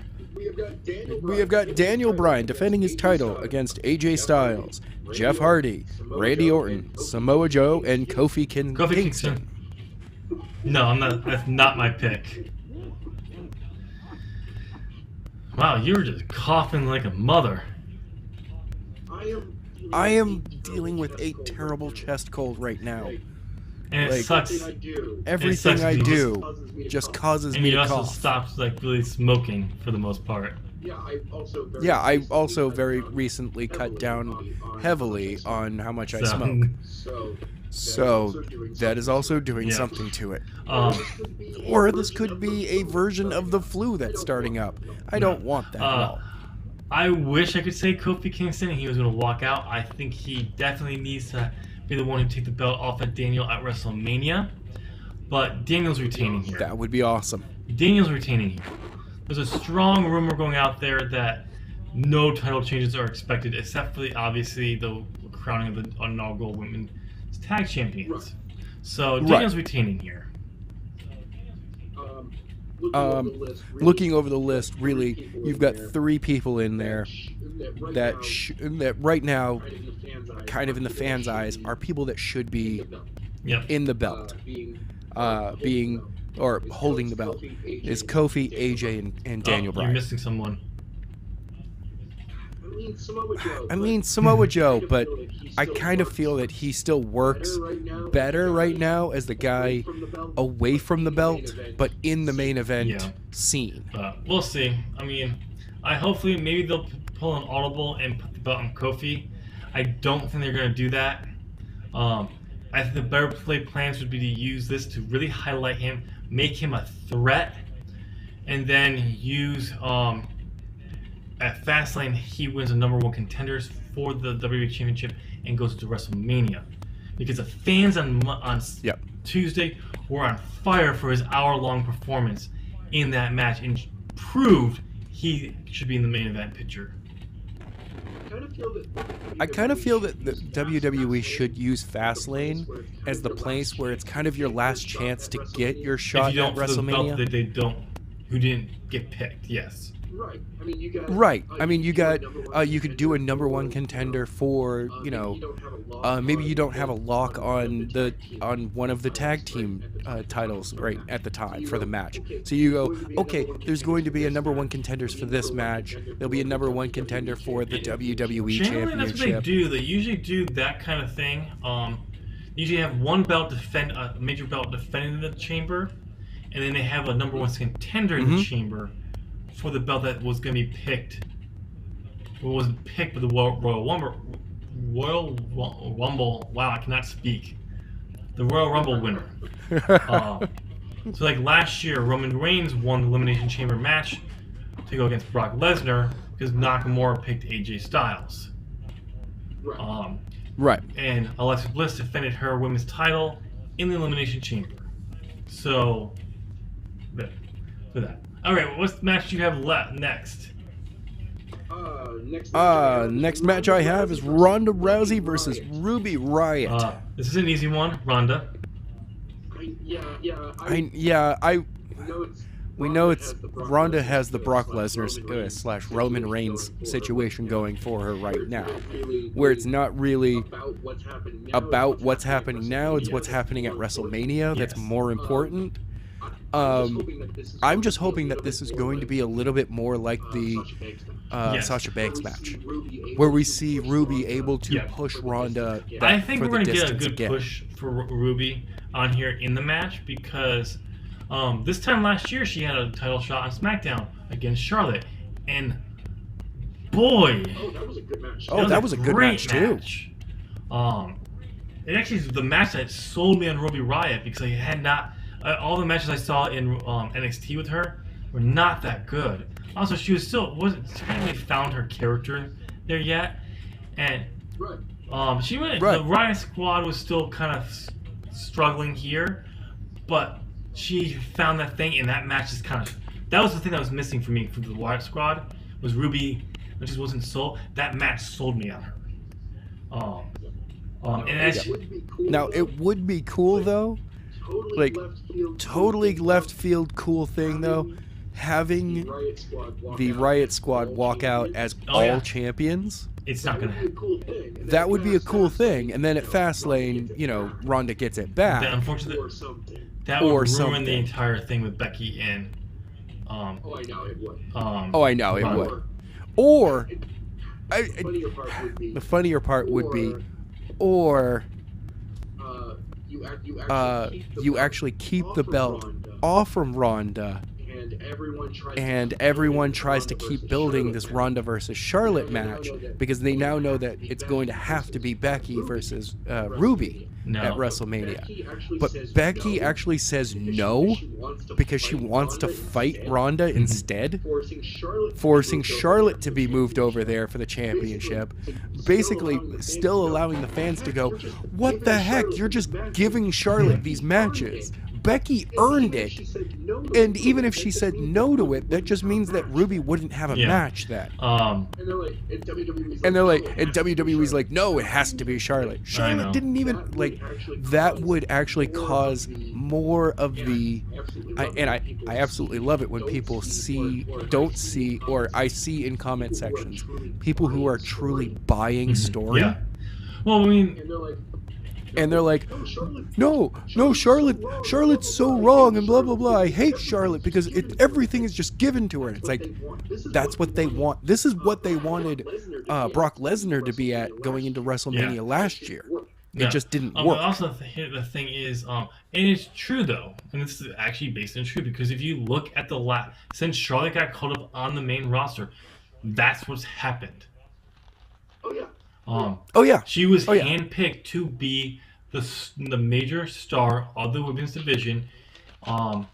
We have got Daniel Bryan defending his title against AJ Styles, Jeff Hardy, Randy Orton, Samoa Joe, and Kofi Kingston. No, I'm not. That's not my pick. Wow, you were just coughing like a mother. I am dealing with a terrible chest cold right now. And it sucks. Everything I do just causes And me you to also cough. stopped like really smoking for the most part. Yeah, I also very recently cut down heavily on how much I smoke. So that is also doing Yeah. something to it. Um, Or this could be a version of the flu that's starting up. I don't want that at all. I wish I could say Kofi Kingston and he was going to walk out. I think he definitely needs to be the one who take the belt off of Daniel at WrestleMania. But Daniel's retaining here. That would be awesome. Daniel's retaining here. There's a strong rumor going out there that no title changes are expected, except for obviously the crowning of the inaugural women's tag champions. So Daniel's retaining here. Looking over the list, really, you've got 3 people in there that right now, kind of in the fans' eyes, are people that should be in the belt, being or holding the belt. Is Kofi, AJ, and Daniel Bryan. You're missing someone. I mean Samoa Joe, but I kind of feel that he still works better right now as the guy away from the belt, but in the main event scene. We'll see. I mean, hopefully maybe they'll pull an audible and put the belt on Kofi. I don't think they're going to do that. I think the better plans would be to use this to really highlight him, make him a threat, and then use at Fastlane he wins the #1 contenders for the WWE Championship and goes to WrestleMania, because the fans on Tuesday were on fire for his hour-long performance in that match and proved he should be in the main event picture. I kind of feel that the WWE should use Fastlane as the place where it's kind of your last chance to get your shot if you don't at for the belt WrestleMania. that they don't, who didn't get picked, yes. Right. I mean, you got you could do a #1 contender for, maybe you don't have a lock on one of the tag team titles right at the time for the match. So you go, okay, there's going to be a #1 contenders for this match. There'll be a #1 contender for the WWE Generally, that's what they Championship. do. They usually do that kind of thing. Usually have one belt defend a major belt defending the chamber, and then they have a #1 contender in the chamber for the belt that was going to be picked. Well, wasn't picked, but the Royal Rumble. Wow, I cannot speak. The Royal Rumble winner. So like last year, Roman Reigns won the Elimination Chamber match to go against Brock Lesnar because Nakamura picked AJ Styles. Right. And Alexa Bliss defended her women's title in the Elimination Chamber. So, for that. All right, what's match you have left next? Next match I have is Ronda Rousey versus Ruby Riott. This is an easy one, Ronda. We know it's Ronda has the Brock Lesnar / Roman Reigns situation going for her right now, where it's not really about what's happening now, it's what's happening at WrestleMania that's more important. I'm just hoping that this is going to be a little bit more like the Sasha Banks match, where we see Ruby able to push Ronda. I think we're going to get a good again. push for Ruby on here in the match because this time last year she had a title shot on SmackDown against Charlotte, and boy, that was a good match too. It actually is the match that sold me on Ruby Riott because I had not. All the matches I saw in NXT with her were not that good. Also, she wasn't really found her character there yet, and she went. The Riot Squad was still kind of struggling here, but she found that thing, and that match is kind of. That was the thing that was missing for me for the Riot Squad was Ruby. It just wasn't sold. That match sold me on her. And that's Now it would be cool though, like totally left field cool thing though, having the Riot Squad walk out as all yeah. champions. it's not gonna. That would be a cool thing. And then at Fastlane, you know, Ronda gets it back. Unfortunately, that Or would ruin something. the entire thing with Becky and. Oh, I know it would. Oh, I know it would. Or the funnier part would be, or you actually keep the belt off from Ronda, and everyone tries to keep building this Ronda versus Charlotte match because they now know that it's going to have to be Becky versus Ruby at WrestleMania. But Becky actually says no because she wants to fight Ronda instead, forcing Charlotte to be moved over there for the championship, basically still allowing the fans to go, what the heck, you're just giving Charlotte these matches. Becky earned it, and even if she said no to it, that just means that Ruby wouldn't have a match then. And WWE's like, no, it has to be Charlotte. Charlotte didn't even like. That would actually cause more of the, I absolutely love it when people don't see, or I see in comment sections, people who are truly buying story. Yeah. Well, I mean. And they're like, no, Charlotte's so wrong and blah, blah, blah. I hate Charlotte because everything is just given to her. It's like, that's what they want. This is what they wanted Brock Lesnar to be at going into WrestleMania last year. It just didn't work. Also, the thing is, and it's true though, and this is actually based on truth, because if you look at since Charlotte got called up on the main roster, that's what's happened. Oh yeah. She was handpicked to be the major star of the women's division, but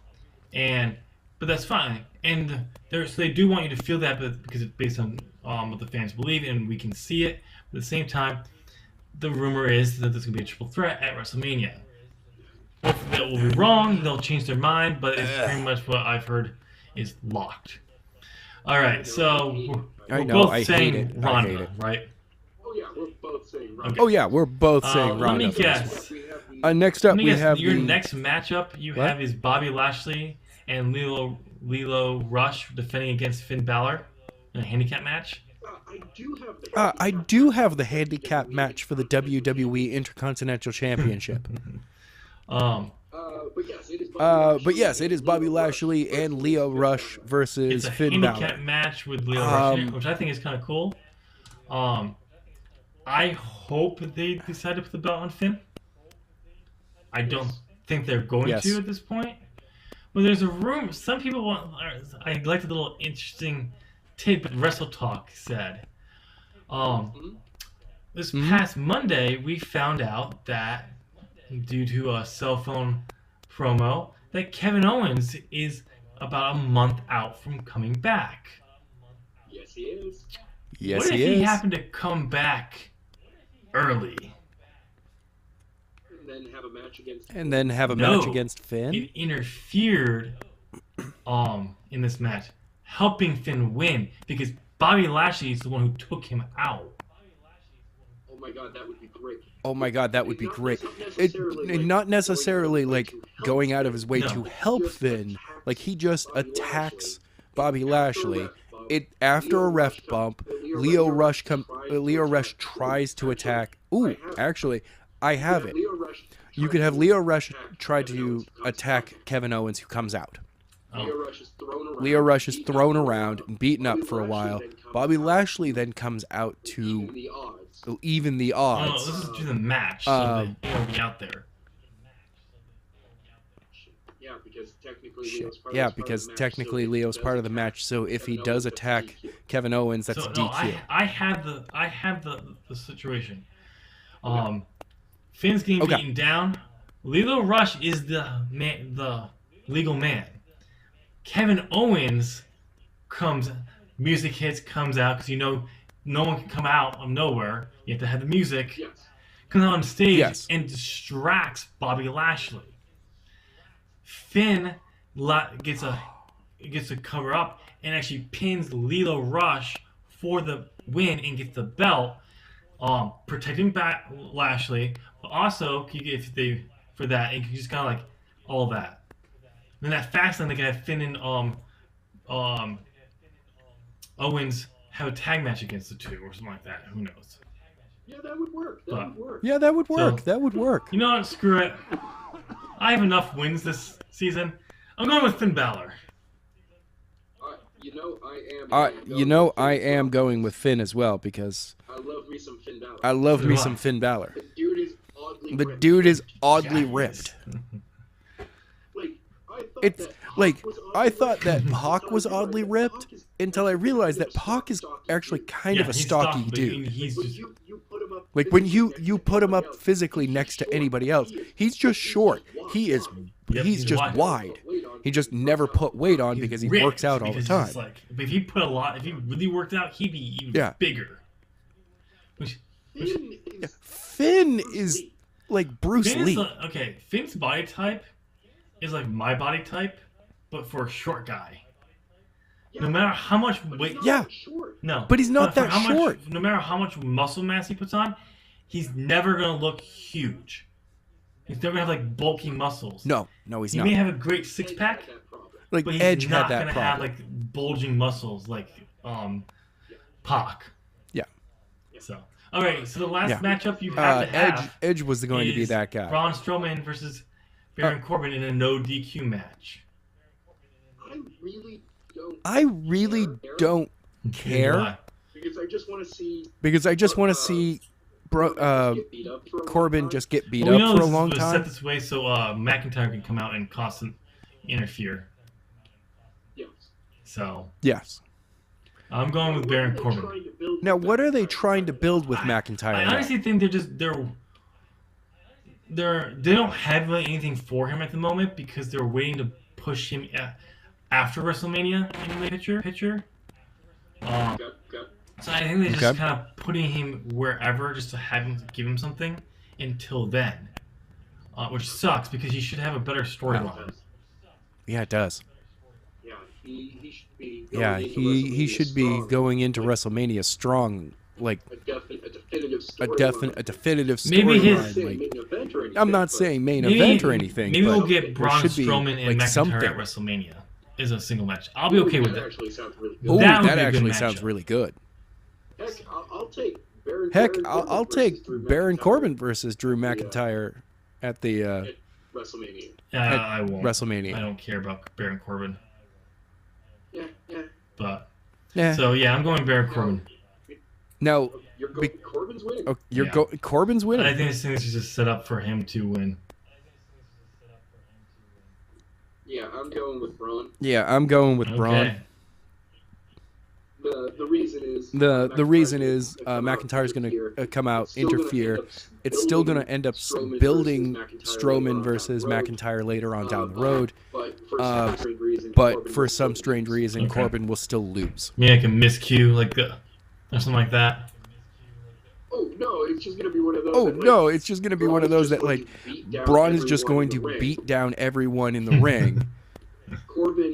that's fine. And they do want you to feel that, because it's based on what the fans believe, and we can see it. But at the same time, the rumor is that there's going to be a triple threat at WrestleMania. That will be wrong. They'll change their mind, but it's pretty much what I've heard is locked. All right, so we're both saying Ronda, right? Ronda. Oh yeah, we're both saying Ronda. Let me guess. Next up, we have your next matchup. Have is Bobby Lashley and Lilo Rush defending against Finn Balor in a handicap match. I do have the handicap match for the WWE Intercontinental Championship. But yes, it is Bobby Lashley and Lio Rush versus Finn Balor. It's a handicap match with Lio Rush, which I think is kind of cool. I hope they decide to put the belt on Finn. I don't think they're going to at this point. But there's a rumor. Some people want. I liked a little interesting tidbit Wrestle Talk said. This past Monday, we found out that due to a cell phone promo, that Kevin Owens is about a month out from coming back. Yes, he is. Yes, what if he happened to come back early? And then have a match against match against Finn? It interfered in this match, helping Finn win, because Bobby Lashley is the one who took him out. Oh my god, that would be great. Oh my god, that would be great. Not necessarily like going out of his way to help Finn. Like he just attacks Bobby Lashley. After a ref bump, Lio Rush tries to attack. Ooh, actually, I have it. You could have Lio Rush try to attack Kevin Owens, who comes out. Lio Rush is thrown around and beaten up for a while. Bobby Lashley then comes out to even the odds. No, this is to the match, so they won't be out there. Because technically Leo's part of the match. So if he does attack Kevin Owens, that's DQ. I have the situation. Finn's getting beaten down. Lilo Rush is the legal man. Kevin Owens music hits, comes out, because no one can come out of nowhere. You have to have the music. Comes out on stage and distracts Bobby Lashley. Finn gets a cover up and actually pins Lilo Rush for the win and gets the belt. protecting back Lashley, but also if they for that, and you just kind of like all that. Then that fast line, they can have Finn and um Owens have a tag match against the two or something like that. Who knows? Yeah, that would work. That would work. Yeah, that would work. So- That would work. You know what? Screw it. I have enough wins this season. I'm going with Finn Balor. I am going with Finn as well because I love me some Finn Balor. I love me So some Finn Balor. The dude is oddly The ripped. dude is oddly Yes. ripped. Like, I thought It's that Pac like was oddly I thought ripped that until Pac I was realized oddly that ripped Pac is until I realized that kind of Pac is stocky actually dude. kind of a he's stocky but dude. He's But just you put him up Like when physically you next you to put him up everybody else, physically he's next to short. anybody else, He is- he's just short. He is Yep, he's he's just wide. wide. He just never put weight on because he ripped works out all the because time. he's like, but if he put a lot, if he really worked out, he'd be even Yeah. bigger. Which Finn is Finn is like Bruce Finn Lee. is okay. Finn's body type is like my body type, but for a short guy. No matter how much weight, not Yeah. that short. no, But he's not for that how much- short. no matter how much muscle mass he puts on, he's never gonna look huge. He's never gonna have like bulky muscles. No, he's he not. may have a great six pack, That problem. Like but he's Edge not had that gonna problem. have like bulging muscles like Pac. Yeah. So all right, so the last Yeah. matchup you have to have Edge was going to be is that guy. Braun Strowman versus Baron Corbin in a no DQ match. I really don't I really don't care Why? because I just want to see because I just want to see get beat up for a long Corbin time. just get beat Well, we up know for a this long was time. set this way so McIntyre can come out and constantly interfere. Yes. So Yes. I'm going with Baron What are they Corbin. trying to build Now, with what that? are they trying to build with I McIntyre? now? honestly think they don't have really anything for him at the moment because they're waiting to push him after WrestleMania in the picture. Okay. So I think they're just Okay. kind of putting him wherever just to have him give him something until then, which sucks because he should have a better storyline. Yeah, it does. Yeah, he should be. Yeah, going into he WrestleMania should be strong. going into Like, WrestleMania strong, like a definitive a storyline. definitive Maybe his- storyline. Like, Main event or anything, I'm not but saying main Maybe- event or anything. Maybe but we'll get there Braun should be, Strowman and like, McIntyre something. at WrestleMania as a single match. I'll be okay with that that. actually sounds really Oh, good. That would that be a good actually sounds matchup. really good. Heck, I'll take Baron. Heck, Baron I'll Corbin take versus Drew Baron McIntyre Corbin versus Drew McIntyre at the at WrestleMania. I won't. WrestleMania. I don't care about Baron Corbin. Yeah. But Yeah. so yeah, I'm going Baron Corbin. Now, You're going. Corbin's winning. oh, Yeah. Corbin's winning. I think this thing is just set up for him to win. Yeah, I'm going with Braun. Yeah, I'm going with Braun. Okay. The reason is The reason is McIntyre's going to come out, interfere. It's still going to end up building Strowman versus McIntyre later on down the road. But for some strange reason, Okay. Corbin will still lose. Maybe I can miscue or something like that. Oh no, it's just gonna be one of those. Oh that, like, no, it's just going to be one of Braun those that like beat down Braun is just everyone going in the to ring. beat down everyone in the ring. Corbin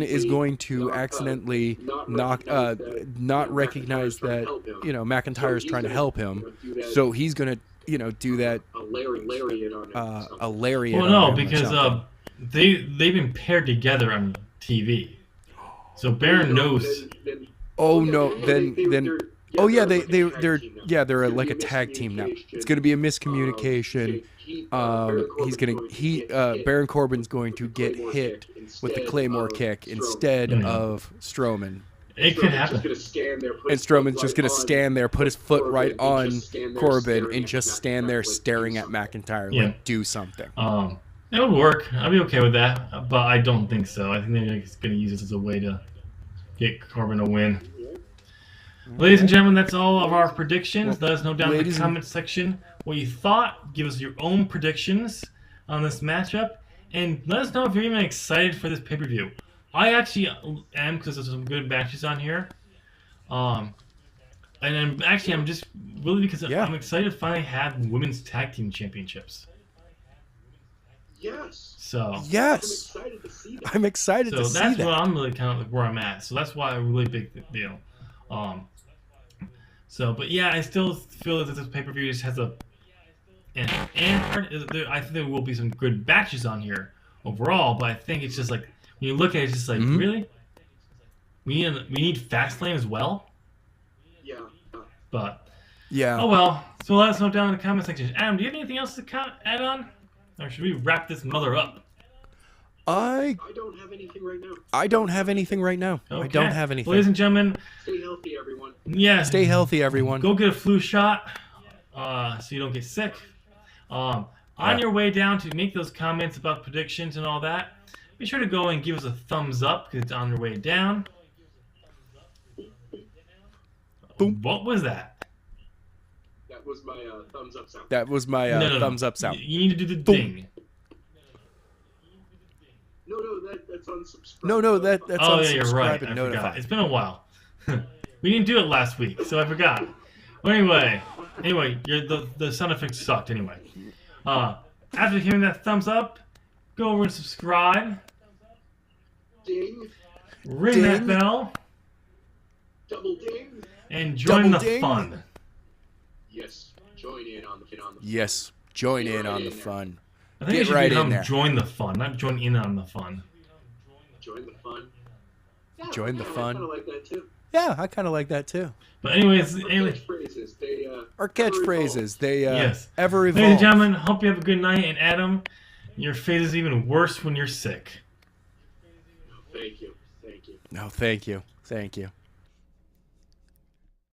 is going to accidentally not recognize that McIntyre's trying to help him. So he's going to do that a lariat on him. a lariat. Well, no, on him or because something. they've been paired together on TV, so Baron knows. Oh no, then oh yeah, they're like a tag team now. It's going to be a miscommunication. Baron Corbin's going to get hit with the Claymore kick instead of Strowman. It could happen. And Strowman's just going to stand there, put his foot right on Corbin, and just stand there staring at McIntyre, Yeah. like, do something. It would work. I'd be okay with that, but I don't think so. I think they're just going to use this as a way to get Corbin a win. Ladies and gentlemen, that's all of our predictions. Let us know down in the ladies and- comment section what you thought. Give us your own predictions on this matchup, and let us know if you're even excited for this pay-per-view. I actually am, because there's some good matches on here. And I'm just really because Yeah. I'm excited to finally have women's tag team championships. Yes. So I'm Yes, excited to see that. I'm excited to see that's what that. I'm really kind of like where I'm at. So that's why a really big deal. So, but yeah, I still feel that this pay-per-view just has a I think there will be some good matches on here overall, but I think it's just like when you look at it, it's just like really, we need Fastlane as well. Yeah. But Yeah. oh well. So let us know down in the comment section. Adam, do you have anything else to add on, or should we wrap this mother up? I don't have anything right now. don't have anything right now. Okay. I don't have anything. Ladies and gentlemen, Stay healthy, everyone. yeah, Stay healthy, everyone. go get a flu shot, so you don't get sick. On your way down to make those comments about predictions and all that, be sure to go and give us a thumbs up because it's on your way down. Boom. What was that? That was my thumbs up sound. That was my No. thumbs up sound. You need to do the Boom. ding. No, that's unsubscribe. No, that's Oh yeah, you're unsubscribe right. and I notify. forgot. It's been a while. We didn't do it last week, so I forgot. Well, anyway, the sound effects sucked anyway. After hearing that thumbs up, go over and subscribe. Ding. Ring that Ding. bell. Double ding. And join Double the ding. fun. Yes. Join in on the Yes, join in on the fun. I think Get it should right in become there. join the fun, not join in on the fun. Join the fun. Yeah, Join the fun. I kind of like that too. Yeah, I kind of like that too. But anyways, Our anyway, catchphrases, they Our catchphrases, they yes. ever Ladies and evolve. gentlemen, hope you have a good night. And Adam, your face is even worse when you're sick. Thank you. Thank you. No, thank you. Thank you.